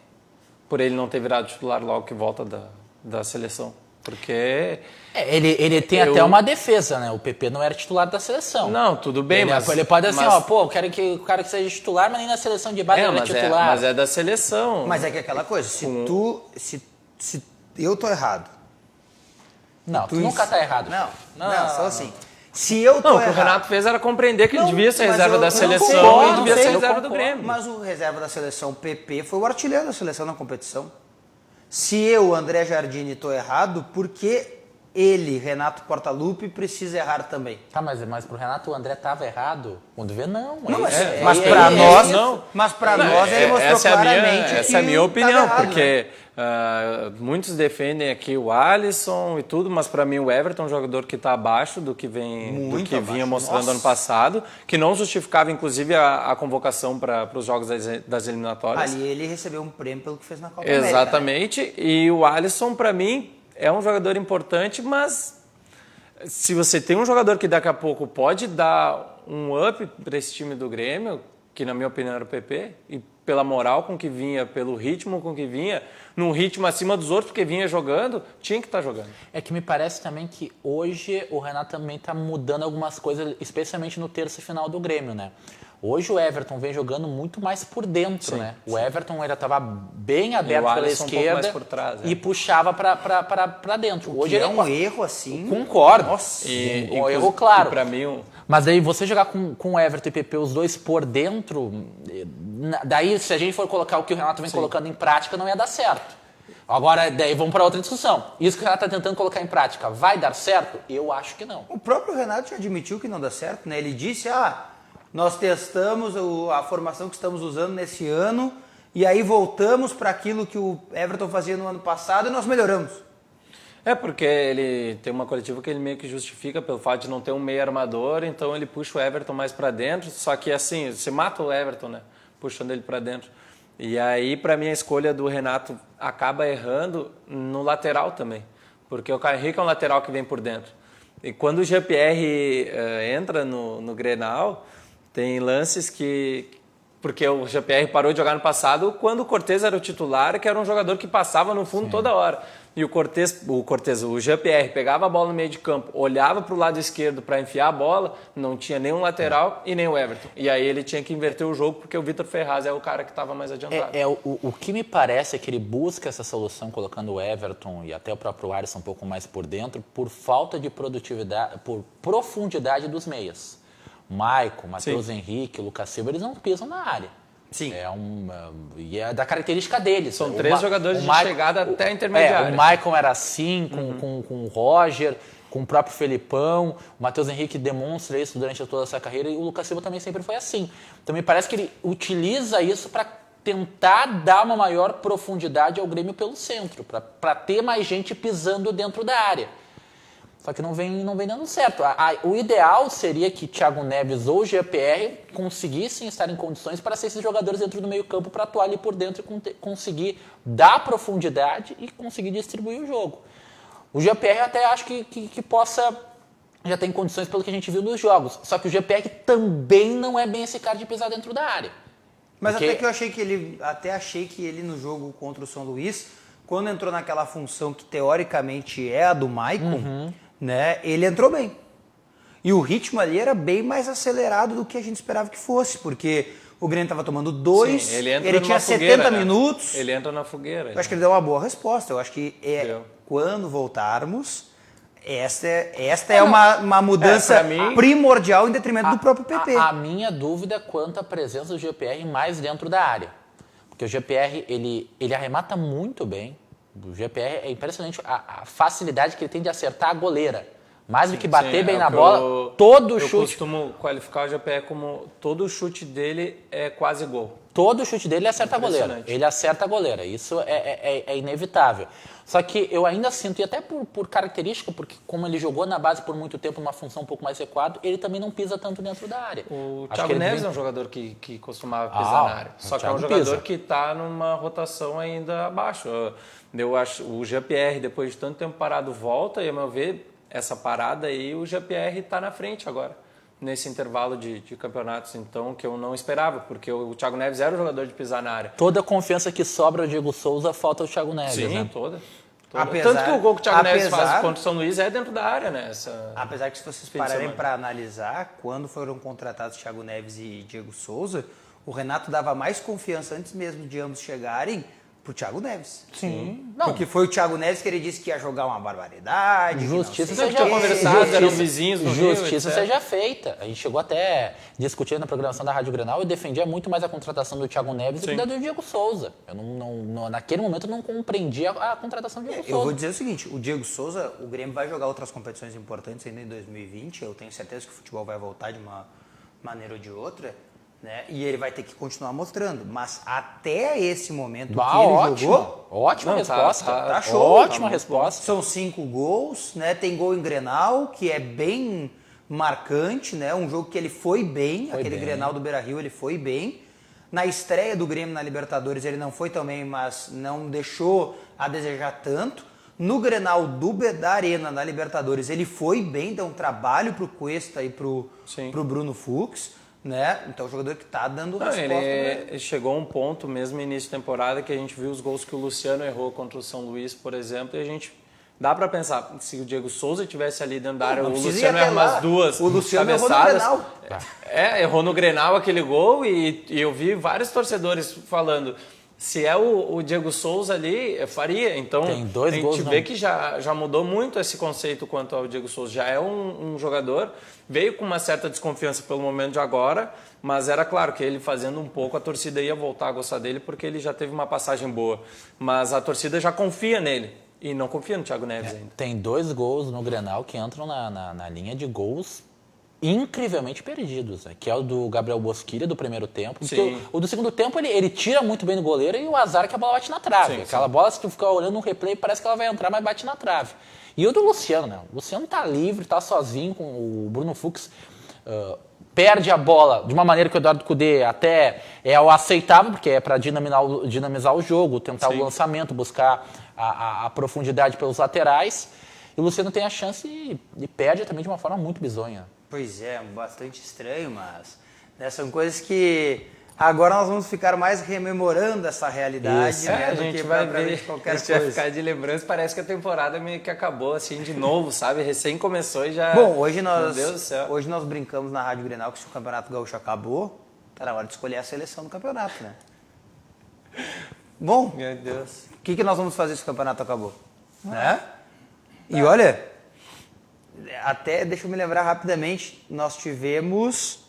D: Por ele não ter virado titular logo que volta da seleção. Porque...
C: Ele tem até uma defesa, né? O PP não era titular da seleção.
D: Não, tudo bem, mas...
C: Ele pode assim, eu quero que o cara que seja titular, mas nem na seleção de base ele é titular.
D: Mas é da seleção.
B: Mas é que aquela coisa, se eu tô errado...
C: Não, tu nunca tá errado.
B: Não, só assim... Se eu tô
D: o que o Renato fez era compreender que ele devia ser reserva da seleção e devia ser reserva do Grêmio.
B: Mas o reserva da seleção, PP, foi o artilheiro da seleção na competição. Se eu, André Jardine, estou errado, por que ele, Renato Portaluppi, precisa errar também?
C: Tá, mas pro Renato o André tava errado? Quando vê, não.
B: Mas para nós, ele mostrou claramente que
D: essa é a minha opinião,
B: errado,
D: porque muitos defendem aqui o Alisson e tudo, mas para mim o Everton é um jogador que está abaixo do que vinha mostrando ano passado, que não justificava inclusive a convocação para os jogos das eliminatórias.
B: Ali ele recebeu um prêmio pelo que fez na Copa América.
D: Exatamente, e o Alisson para mim é um jogador importante, mas se você tem um jogador que daqui a pouco pode dar um up para esse time do Grêmio, que na minha opinião era o PP, e pela moral com que vinha, pelo ritmo com que vinha, num ritmo acima dos outros, porque vinha jogando, tinha que estar jogando.
C: É que me parece também que hoje o Renato também está mudando algumas coisas, especialmente no terço final do Grêmio, né? Hoje o Everton vem jogando muito mais por dentro, né? O Everton ainda estava bem aberto pela esquerda
D: mais por trás,
C: e puxava para dentro. Hoje
B: é um erro assim.
C: Concordo.
B: Nossa.
C: Um erro claro.
D: Para mim,
C: mas daí você jogar com o Everton e PP, os dois por dentro, daí se a gente for colocar o que o Renato vem colocando em prática, não ia dar certo. Agora, daí vamos para outra discussão. Isso que o Renato está tentando colocar em prática, vai dar certo? Eu acho que não.
B: O próprio Renato já admitiu que não dá certo, né? Ele disse, nós testamos a formação que estamos usando nesse ano e aí voltamos para aquilo que o Everton fazia no ano passado e nós melhoramos.
D: Porque ele tem uma coletiva que ele meio que justifica pelo fato de não ter um meio armador, então ele puxa o Everton mais para dentro, só que assim, você mata o Everton, né? Puxando ele para dentro. E aí, para mim, a escolha do Renato acaba errando no lateral também, porque o Caio Henrique é um lateral que vem por dentro. E quando o Jean-Pierre entra no Grenal, tem lances que... Porque o Jean-Pierre parou de jogar no passado quando o Cortez era o titular, que era um jogador que passava no fundo toda hora. E o Jean-Pierre pegava a bola no meio de campo, olhava para o lado esquerdo para enfiar a bola, não tinha nem um lateral e nem o Everton. E aí ele tinha que inverter o jogo porque o Vitor Ferraz é o cara que estava mais adiantado.
C: O que me parece é que ele busca essa solução colocando o Everton e até o próprio Alisson um pouco mais por dentro por falta de produtividade, por profundidade dos meias. Maicon, Matheus Henrique, Lucas Silva, eles não pisam na área.
B: Sim.
C: E é da característica deles.
D: São três jogadores de chegada até intermediária.
C: O Maicon era assim, com o Roger. com o próprio Felipão, o Matheus Henrique demonstra isso durante toda essa carreira, e o Lucas Silva também sempre foi assim. Então me parece que ele utiliza isso para tentar dar uma maior profundidade ao Grêmio pelo centro, para ter mais gente pisando dentro da área. Só que não vem dando certo. O ideal seria que Thiago Neves ou GPR conseguissem estar em condições para ser esses jogadores dentro do meio campo, para atuar ali por dentro e conseguir dar profundidade e conseguir distribuir o jogo. O GPR até acho que possa já tem condições pelo que a gente viu nos jogos. Só que o GPR também não é bem esse cara de pisar dentro da área.
B: Mas
C: Porque...
B: até achei que ele no jogo contra o São Luís, quando entrou naquela função que teoricamente é a do Maicon, né, ele entrou bem. E o ritmo ali era bem mais acelerado do que a gente esperava que fosse, porque o Grêmio estava tomando 2,
D: Sim,
B: ele tinha
D: fogueira,
B: 70
D: né?
B: minutos.
D: Ele entra na fogueira.
B: Eu acho que ele deu uma boa resposta. Eu acho que quando voltarmos, esta é uma mudança primordial em detrimento do próprio PP.
C: A minha dúvida é quanto à presença do GPR mais dentro da área. Porque o GPR, ele arremata muito bem. O GPR é impressionante a facilidade que ele tem de acertar a goleira. Mais do que bater bem na bola, todo chute...
D: Eu costumo qualificar o GPR como todo chute dele é quase gol.
C: Todo chute dele acerta a goleira. Ele acerta a goleira. Isso é inevitável. Só que eu ainda sinto, e até por característica, porque como ele jogou na base por muito tempo, numa função um pouco mais recuada, ele também não pisa tanto dentro da área.
D: O Thiago Neves é um jogador que costumava pisar na área. Só que é um jogador que está numa rotação ainda abaixo. Eu acho o GPR, depois de tanto tempo parado, volta, e a meu ver, essa parada aí, o GPR está na frente agora, nesse intervalo de campeonatos, então, que eu não esperava, porque o Thiago Neves era o jogador de pisar na área.
C: Toda a confiança que sobra ao Diego Souza falta ao Thiago Neves,
D: Sim,
C: né?
D: toda. Tanto que o gol que o Thiago Neves faz contra o São Luís é dentro da área, né?
B: Apesar que se vocês pararem para analisar, quando foram contratados Thiago Neves e Diego Souza, o Renato dava mais confiança antes mesmo de ambos chegarem pro Thiago Neves.
C: Sim.
B: Porque foi o Thiago Neves que ele disse que ia jogar uma barbaridade.
C: Justiça
D: seja conversado, eram vizinhos no Rio,
C: Justiça seja feita. A gente chegou até discutindo na programação da Rádio Grenal e defendia muito mais a contratação do Thiago Neves do que da do Diego Souza. Eu naquele momento eu não compreendia a contratação do Diego Souza.
B: Eu vou dizer o seguinte, o Diego Souza, o Grêmio vai jogar outras competições importantes ainda em 2020, eu tenho certeza que o futebol vai voltar de uma maneira ou de outra, né? E ele vai ter que continuar mostrando, mas até esse momento que ele jogou...
C: Ótima resposta.
B: Tá show.
C: Ótima resposta.
B: São 5 gols, né? Tem gol em Grenal, que é bem marcante, né? Um jogo que ele foi bem, Grenal do Beira-Rio ele foi bem. Na estreia do Grêmio na Libertadores ele não foi tão bem, mas não deixou a desejar tanto. No Grenal da Arena na Libertadores ele foi bem, deu um trabalho pro Cuesta e pro Bruno Fux. Né? Então o jogador que está dando resposta.
D: Ele chegou a um ponto, mesmo no início da temporada, que a gente viu os gols que o Luciano errou contra o São Luís, por exemplo, e a gente dá para pensar, se o Diego Souza estivesse ali dentro da área, o Luciano erra umas duas
B: o Luciano
D: cabeçadas.
B: Errou no Grenal.
D: Errou no Grenal aquele gol, e eu vi vários torcedores falando, se é o Diego Souza ali, faria. Então
C: tem 2
D: a gente vê que já mudou muito esse conceito quanto ao Diego Souza. Já é um jogador, veio com uma certa desconfiança pelo momento de agora, mas era claro que ele fazendo um pouco, a torcida ia voltar a gostar dele, porque ele já teve uma passagem boa. Mas a torcida já confia nele, e não confia no Thiago Neves ainda.
C: Tem 2 gols no Grenal que entram na linha de gols incrivelmente perdidos, né? Que é o do Gabriel Bosquilha do primeiro tempo. O do segundo tempo ele tira muito bem no goleiro, e o azar é que a bola bate na trave. Aquela bola, se tu ficar olhando no replay, parece que ela vai entrar, mas bate na trave. E o do Luciano, né? O Luciano tá livre, tá sozinho com o Bruno Fux, perde a bola de uma maneira que o Eduardo Cudê até é o aceitável, porque é para dinamizar o jogo, tentar o lançamento, buscar a profundidade pelos laterais. E o Luciano tem a chance e perde também de uma forma muito bizonha.
B: Pois é, bastante estranho, mas né, são coisas que agora nós vamos ficar mais rememorando essa realidade, né,
D: a gente vai ver
B: qualquer
D: a gente
B: coisa.
D: vai ficar de lembrança, parece que a temporada meio que acabou assim de novo, sabe? Recém começou e já...
B: Bom,
D: Meu Deus do céu.
B: hoje nós brincamos na Rádio Grenal que se o Campeonato Gaúcho acabou, tá na hora de escolher a seleção do campeonato, né? Bom,
D: Meu Deus.
B: o que nós vamos fazer se o campeonato acabou? Né? E olha... Até, deixa eu me lembrar rapidamente, nós tivemos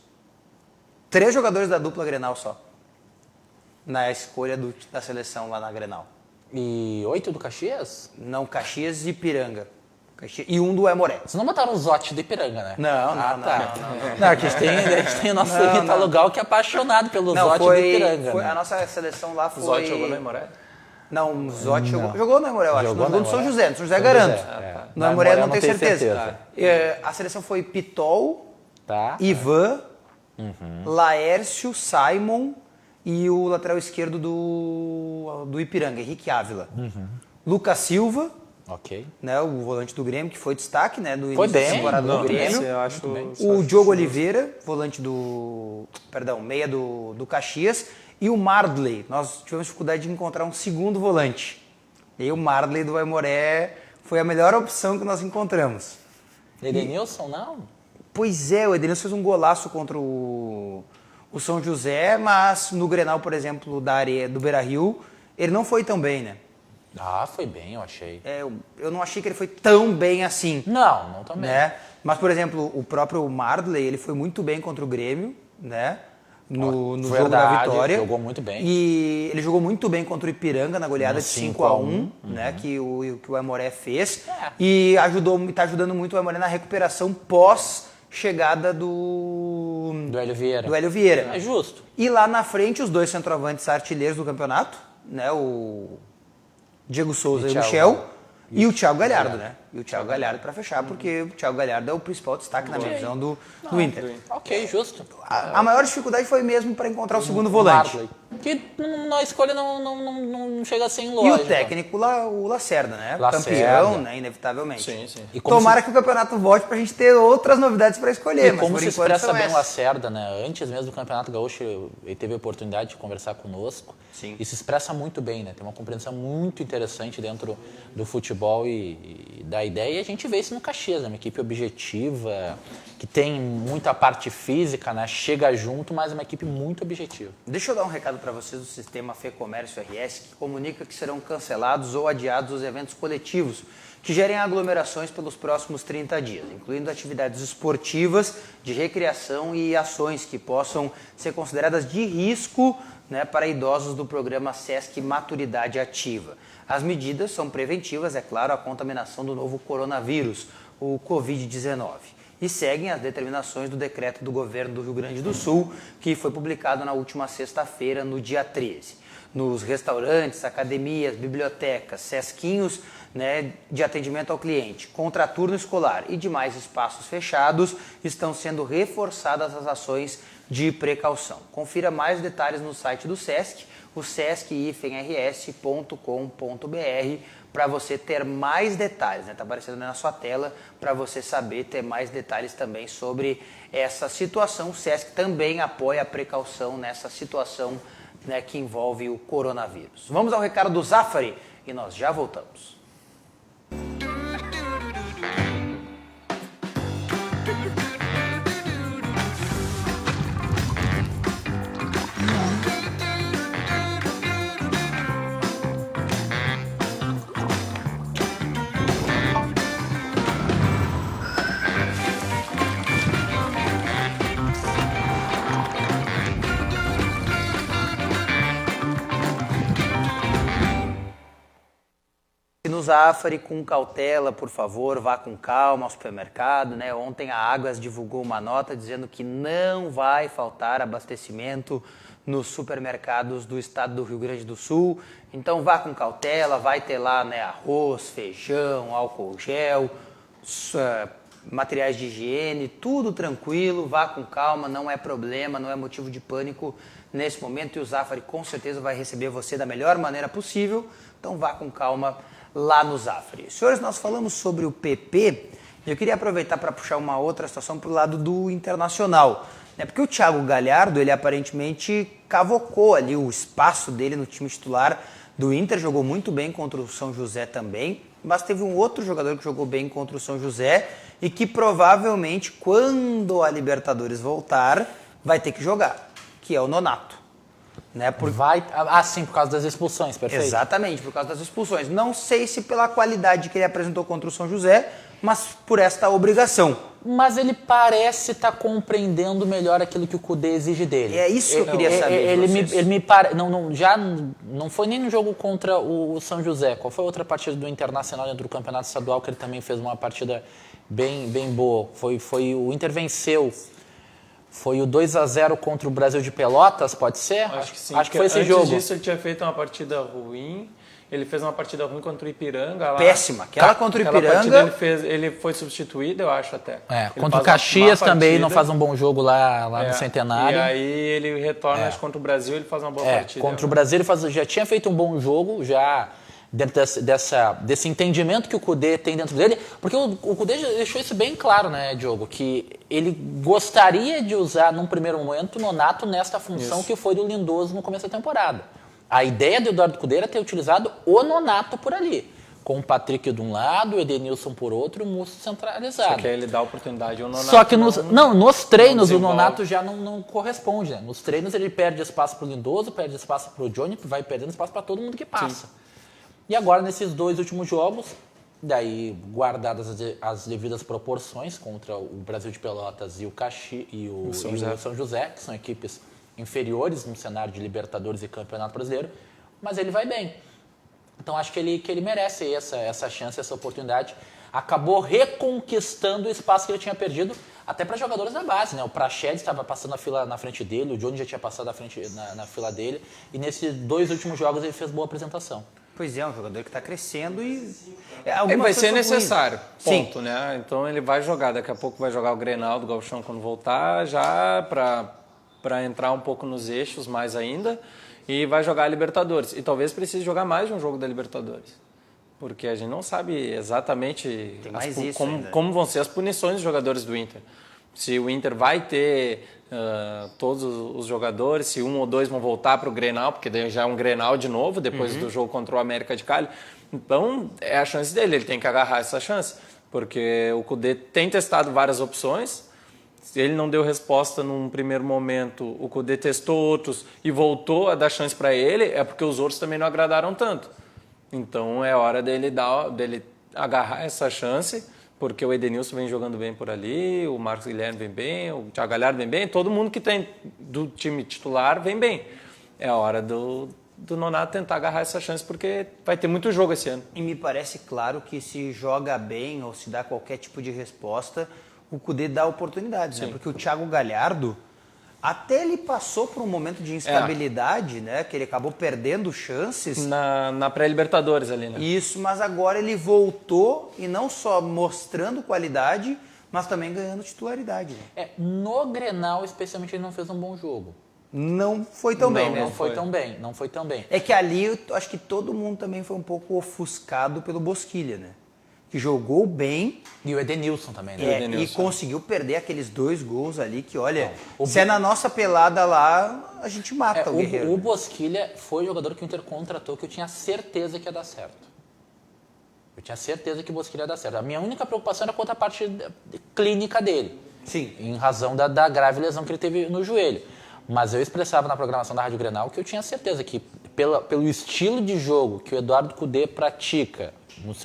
B: 3 jogadores da dupla Grenal só, na escolha da seleção lá na Grenal.
C: E 8 do Caxias?
B: Não, Caxias e Ipiranga. E um do Aimoré.
C: Vocês não botaram o Zotti do Ipiranga, né?
B: Não.
C: Não, aqui a gente tem o nosso Italo Gal, que é apaixonado pelo Zotti do Ipiranga.
B: A nossa seleção lá foi...
D: O Zotti jogou no Aimoré?
B: Não, o Zotti jogou no Aimoré, eu acho.
C: Jogou
B: No
C: no
B: São
C: Aimoré.
B: José, no São José garanto. No Aimoré não tenho certeza. A seleção foi Pitol,
C: Tá.
B: Ivan, Laércio, Simon e o lateral esquerdo do Ipiranga, Henrique Ávila. Lucas Silva,
C: Ok.
B: né, o volante do Grêmio, que foi destaque, né, do
C: Foi
B: início da
C: bem.
B: temporada do Grêmio.
D: Eu acho...
B: O Diogo Oliveira, volante meia do Caxias, e o Mardley. Nós tivemos dificuldade de encontrar um segundo volante. E aí o Mardley do Aimoré foi a melhor opção que nós encontramos.
C: Edenilson, não?
B: Pois é, o Edenilson fez um golaço contra o São José, mas no Grenal, por exemplo, do Beira-Rio, ele não foi tão bem, né?
C: Ah, foi bem, eu achei.
B: Eu não achei que ele foi tão bem assim.
C: Não também.
B: Né? Mas, por exemplo, o próprio Mardley, ele foi muito bem contra o Grêmio, né? No jogo da vitória.
C: Jogou muito bem.
B: E ele jogou muito bem contra o Ipiranga na goleada
C: No
B: de 5-1, né? Que o Aimoré fez. E está ajudando muito o Aimoré na recuperação pós-chegada do Hélio Vieira.
C: É justo.
B: E lá na frente, os dois centroavantes artilheiros do campeonato, né? O Diego Souza e o Michel. E o Thiago Galhardo, né? E o Thiago Galhardo para fechar, porque o Thiago Galhardo é o principal destaque na minha visão do Inter.
C: Ok, justo.
B: A maior dificuldade foi mesmo para encontrar o segundo volante.
C: Marley. Que na escolha não chega a ser em
B: E
C: lógica.
B: o técnico, o Lacerda, né?
C: Lacerda.
B: Campeão, né? Inevitavelmente.
D: Sim.
C: E como
B: Tomara que o campeonato volte pra gente ter outras novidades para escolher.
C: E
B: mas
C: como
B: por
C: se
B: enquanto
C: expressa
B: são
C: bem o
B: essas.
C: Lacerda, né? Antes mesmo do Campeonato Gaúcho, ele teve a oportunidade de conversar conosco.
B: Sim.
C: E se expressa muito bem, né? Tem uma compreensão muito interessante dentro do futebol e da ideia. E a gente vê isso no Caxias, né? Uma equipe objetiva, que tem muita parte física, né? Chega junto, mas é uma equipe muito objetiva.
B: Deixa eu dar um recado para vocês do Sistema Fê Comércio RS, que comunica que serão cancelados ou adiados os eventos coletivos que gerem aglomerações pelos próximos 30 dias, incluindo atividades esportivas, de recreação e ações que possam ser consideradas de risco, né, para idosos do programa SESC Maturidade Ativa. As medidas são preventivas, é claro, à contaminação do novo coronavírus, o Covid-19. E seguem as determinações do decreto do governo do Rio Grande do Sul, que foi publicado na última sexta-feira, no dia 13. Nos restaurantes, academias, bibliotecas, sesquinhos, né, de atendimento ao cliente, contraturno escolar e demais espaços fechados, estão sendo reforçadas as ações de precaução. Confira mais detalhes no site do SESC, o sesc-rs.com.br, para você ter mais detalhes, né? Tá aparecendo na sua tela, para você saber ter mais detalhes também sobre essa situação. O SESC também apoia a precaução nessa situação, né, que envolve o coronavírus. Vamos ao recado do Zafari e nós já voltamos. No Zafari, com cautela, por favor, vá com calma ao supermercado, né? Ontem a Águas divulgou uma nota dizendo que não vai faltar abastecimento nos supermercados do estado do Rio Grande do Sul. Então vá com cautela, vai ter lá, né, arroz, feijão, álcool gel, materiais de higiene, tudo tranquilo, vá com calma, não é problema, não é motivo de pânico nesse momento, e o Zafari com certeza vai receber você da melhor maneira possível, então vá com calma lá no Zafari. Senhores, nós falamos sobre o PP, e eu queria aproveitar para puxar uma outra situação para o lado do Internacional, né? Porque o Thiago Galhardo, ele aparentemente cavocou ali o espaço dele no time titular do Inter, jogou muito bem contra o São José também, mas teve um outro jogador que jogou bem contra o São José e que provavelmente, quando a Libertadores voltar, vai ter que jogar, que é o Nonato. Né,
C: sim, por causa das expulsões, perfeito.
B: Exatamente, por causa das expulsões. Não sei se pela qualidade que ele apresentou contra o São José, mas por esta obrigação.
C: mas ele parece estar compreendendo melhor aquilo que o Kudê exige dele.
B: É isso que eu queria saber de vocês.
C: Ele me parece... Não foi nem no jogo contra o São José. Qual foi a outra partida do Internacional dentro do Campeonato Estadual que ele também fez uma partida bem boa? Foi o Inter venceu. Foi o 2-0 contra o Brasil de Pelotas, pode ser?
D: Acho que sim.
C: Acho que foi esse jogo.
D: Antes disso, ele tinha feito uma partida ruim. Ele fez uma partida ruim contra o Ipiranga. Lá.
B: Péssima. Aquela contra o
D: Aquela
B: Ipiranga...
D: partida ele foi substituído, eu acho até.
C: Contra o Caxias também não faz um bom jogo lá no Centenário.
D: E aí ele retorna acho, contra o Brasil, ele faz uma boa partida.
C: Contra o Brasil ele já tinha feito um bom jogo, já dentro desse entendimento que o Kudê tem dentro dele, porque o Kudê deixou isso bem claro, né, Diogo, que ele gostaria de usar num primeiro momento o Nonato nesta função que foi do Lindoso no começo da temporada. A ideia do Eduardo Kudê era ter utilizado o Nonato por ali, com o Patrick de um lado, o Edenilson por outro e o Musso centralizado.
D: Só que aí ele dá a oportunidade ao Nonato.
C: Só que nos treinos o Nonato já não corresponde, né? Nos treinos ele perde espaço para o Lindoso, perde espaço para o Johnny, vai perdendo espaço para todo mundo que passa. Sim. E agora nesses 2 últimos jogos, daí guardadas as devidas proporções contra o Brasil de Pelotas e o São José, que são equipes inferiores no cenário de Libertadores e Campeonato Brasileiro, mas ele vai bem. Então acho que ele merece essa chance, essa oportunidade. Acabou reconquistando o espaço que ele tinha perdido, até para jogadores da base, né? O Praxedes estava passando a fila na frente dele, o Johnny já tinha passado na fila dele, e nesses 2 últimos jogos ele fez boa apresentação.
B: Pois é, um jogador que está crescendo e...
D: Ele vai ser necessário, ponto, né? Então ele vai jogar, daqui a pouco vai jogar o Grenal do Gauchão quando voltar, já para entrar um pouco nos eixos mais ainda, e vai jogar a Libertadores. E talvez precise jogar mais de um jogo da Libertadores, porque a gente não sabe exatamente como vão ser as punições dos jogadores do Inter. Se o Inter vai ter todos os jogadores, se 1 ou 2 vão voltar para o Grenal, porque daí já é um Grenal de novo, depois do jogo contra o América de Cali. Então, é a chance dele, ele tem que agarrar essa chance, porque o Kudê tem testado várias opções. Se ele não deu resposta num primeiro momento, o Kudê testou outros e voltou a dar chance para ele, é porque os outros também não agradaram tanto. Então é hora dele agarrar essa chance, porque o Edenilson vem jogando bem por ali, o Marcos Guilherme vem bem, o Thiago Galhardo vem bem, todo mundo que tem do time titular vem bem. É a hora do Nonato tentar agarrar essa chance, porque vai ter muito jogo esse ano.
B: E me parece claro que se joga bem ou se dá qualquer tipo de resposta, o Kudê dá oportunidades, né? Porque o Thiago Galhardo, até ele passou por um momento de instabilidade, né? Que ele acabou perdendo chances.
D: Na pré-Libertadores ali, né?
B: Isso, mas agora ele voltou e não só mostrando qualidade, mas também ganhando titularidade. Né?
C: No Grenal, especialmente, ele não fez um bom jogo.
B: Não foi tão bem, né?
C: Não foi tão bem.
B: É que ali, eu acho que todo mundo também foi um pouco ofuscado pelo Bosquilha, né? Que jogou bem.
C: E o Edenilson também, né?
B: E conseguiu perder aqueles 2 gols ali que, olha, se é na nossa pelada lá, a gente mata o Guerreiro.
C: O Bosquilha foi o jogador que o Inter contratou, que eu tinha certeza que ia dar certo. Eu tinha certeza que o Bosquilha ia dar certo. A minha única preocupação era quanto à parte clínica dele.
B: Sim.
C: Em razão da grave lesão que ele teve no joelho. Mas eu expressava na programação da Rádio Grenal que eu tinha certeza que, pelo estilo de jogo que o Eduardo Kudê pratica nos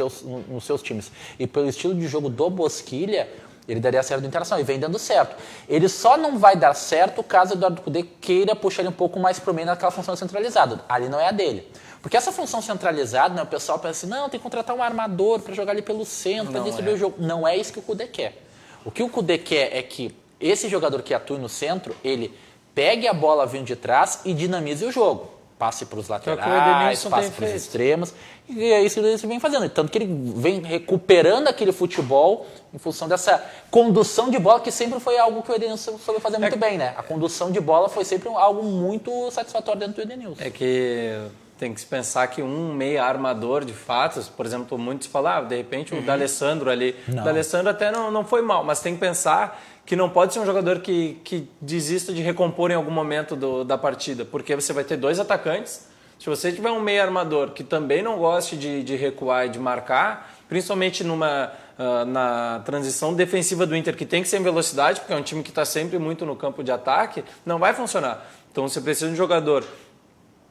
C: seus times e pelo estilo de jogo do Bosquilha, ele daria certo no Internacional e vem dando certo. Ele só não vai dar certo caso o Eduardo Kudê queira puxar ele um pouco mais para o meio naquela função centralizada. Ali não é a dele. Porque essa função centralizada, né, o pessoal pensa assim, não, tem que contratar um armador para jogar ali pelo centro, para distribuir o jogo. Não é isso que o Kudê quer. O que o Kudê quer é que esse jogador que atue no centro, ele pegue a bola vindo de trás e dinamize o jogo. Passe para os laterais, passe para os extremos. E é isso que ele vem fazendo. Tanto que ele vem recuperando aquele futebol em função dessa condução de bola, que sempre foi algo que o Edenilson soube fazer muito bem, né? A condução de bola foi sempre algo muito satisfatório dentro do Edenilson.
D: É que tem que se pensar que um meia armador, de fato, por exemplo, muitos falam, de repente o D'Alessandro ali. O D'Alessandro até não foi mal, mas tem que pensar que não pode ser um jogador que desista de recompor em algum momento da partida, porque você vai ter 2 atacantes. Se você tiver um meio armador que também não goste de recuar e de marcar, principalmente na transição defensiva do Inter, que tem que ser em velocidade, porque é um time que está sempre muito no campo de ataque, não vai funcionar. Então você precisa de um jogador,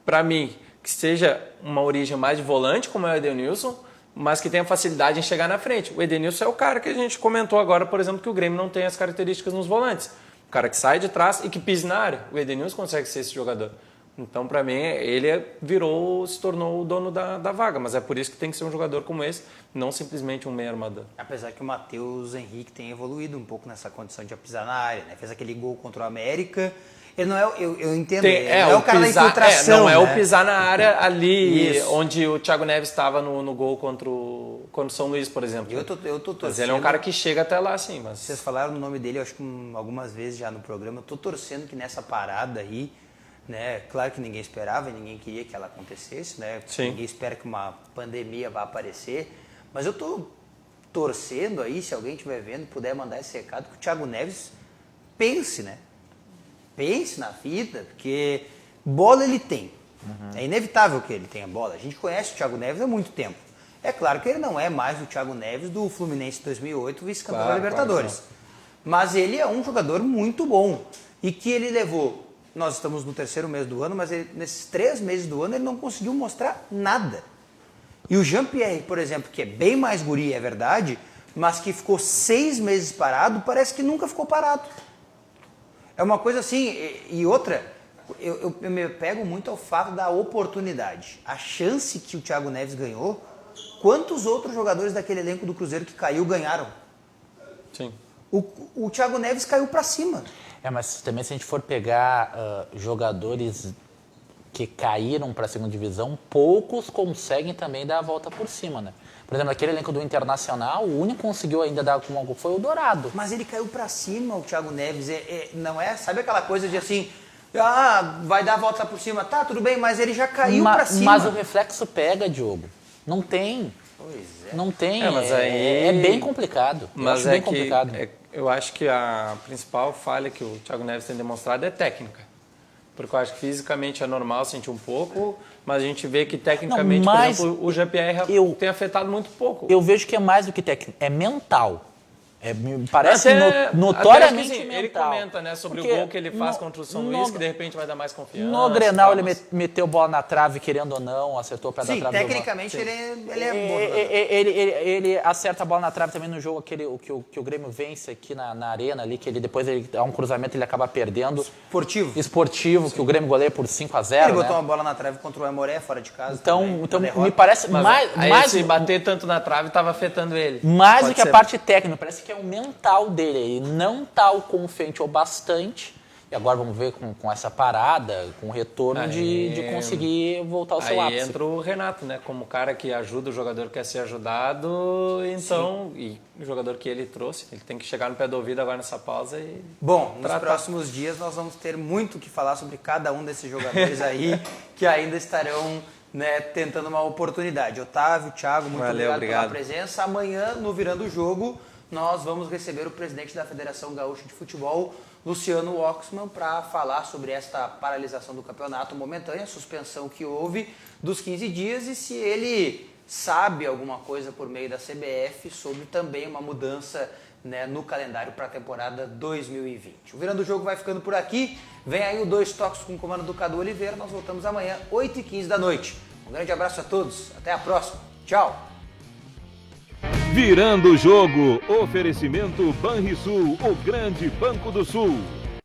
D: para mim, que seja uma origem mais de volante, como é o Edenilson, mas que tenha facilidade em chegar na frente. O Edenilson é o cara que a gente comentou agora, por exemplo, que o Grêmio não tem as características nos volantes. O cara que sai de trás e que pisa na área. O Edenilson consegue ser esse jogador. Então, para mim, ele se tornou o dono da vaga, mas é por isso que tem que ser um jogador como esse, não simplesmente um meio armador.
B: Apesar que o Matheus Henrique tem evoluído um pouco nessa condição de pisar na área, né? Fez aquele gol contra o América. Ele não é, eu entendo, ele não é o cara da infiltração,
D: não é
B: né?
D: o pisar na área ali, onde o Thiago Neves estava no gol contra o São Luís, por exemplo.
B: Eu tô torcendo.
D: Mas ele é um cara que chega até lá, sim. Mas...
B: Vocês falaram o nome dele, eu acho que algumas vezes já no programa. Eu tô torcendo que nessa parada aí, né? Claro que ninguém esperava, ninguém queria que ela acontecesse, né?
D: Sim.
B: Ninguém espera que uma pandemia vá aparecer. Mas eu tô torcendo aí, se alguém estiver vendo, puder mandar esse recado, que o Thiago Neves pense, né? Pense na vida, porque bola ele tem. É inevitável que ele tenha bola. A gente conhece o Thiago Neves há muito tempo. É claro que ele não é mais o Thiago Neves do Fluminense 2008, vice-campeão da Libertadores. Claro. Mas ele é um jogador muito bom. E que ele levou... Nós estamos no 3º mês do ano, mas nesses 3 meses do ano ele não conseguiu mostrar nada. E o Jean-Pierre, por exemplo, que é bem mais guri, é verdade, mas que ficou 6 meses parado, parece que nunca ficou parado. É uma coisa assim, e outra, eu me pego muito ao fato da oportunidade. A chance que o Thiago Neves ganhou, quantos outros jogadores daquele elenco do Cruzeiro que caiu ganharam?
D: Sim.
B: O Thiago Neves caiu pra cima.
C: Mas também se a gente for pegar jogadores que caíram para a segunda divisão, poucos conseguem também dar a volta por cima, né? Por exemplo, aquele elenco do Internacional, o único que conseguiu ainda dar com algo foi o Dourado.
B: Mas ele caiu pra cima, o Thiago Neves. Não é? Sabe aquela coisa de assim, vai dar a volta por cima. Tá, tudo bem, mas ele já caiu pra cima.
C: Mas o reflexo pega, Diogo. Não tem.
B: Pois é.
C: Não tem.
D: Mas aí...
C: É bem complicado.
D: Mas
C: bem complicado.
D: Eu acho que a principal falha que o Thiago Neves tem demonstrado é técnica. Porque eu acho que fisicamente é normal sentir um pouco, mas a gente vê que tecnicamente, por exemplo, o GPR tem afetado muito pouco.
C: Eu vejo que é mais do que técnico, é mental. Me parece notoriamente
D: assim,
C: mental.
D: Ele comenta, né, sobre o gol que ele faz contra o São Luís, que de repente vai dar mais confiança.
C: No Grenal ele meteu bola na trave, querendo ou não, acertou o pé da trave.
B: Tecnicamente ele é bom.
C: Ele acerta a bola na trave também no jogo, que o Grêmio vence aqui na arena ali, que ele depois há um cruzamento ele acaba perdendo. Esportivo, que o Grêmio goleia por 5-0.
B: Ele botou uma bola na trave contra o Aimoré, fora de casa.
C: Então me parece mais...
D: se bater tanto na trave, estava afetando ele.
C: Mais do que a parte técnica, parece que é o mental dele. Ele não está o confiante o bastante. E agora vamos ver com essa parada, com o retorno de conseguir voltar ao seu ápice.
D: Aí entra o Renato, né? Como cara que ajuda o jogador que quer ser ajudado. Então, e o jogador que ele trouxe, ele tem que chegar no pé do ouvido agora nessa pausa e...
B: Bom, nos próximos dias nós vamos ter muito o que falar sobre cada um desses jogadores aí que ainda estarão, né, tentando uma oportunidade. Otávio, Thiago, muito obrigado pela presença. Amanhã, no Virando o Jogo, nós vamos receber o presidente da Federação Gaúcha de Futebol, Luciano Oxman, para falar sobre esta paralisação do campeonato momentânea, a suspensão que houve dos 15 dias e se ele sabe alguma coisa por meio da CBF sobre também uma mudança, né, no calendário para a temporada 2020. O Virando o Jogo vai ficando por aqui. Vem aí o 2 Toques com o comando do Cadu Oliveira. Nós voltamos amanhã, 8h15 da noite. Um grande abraço a todos. Até a próxima. Tchau.
A: Virando o Jogo, oferecimento Banrisul, o grande Banco do Sul.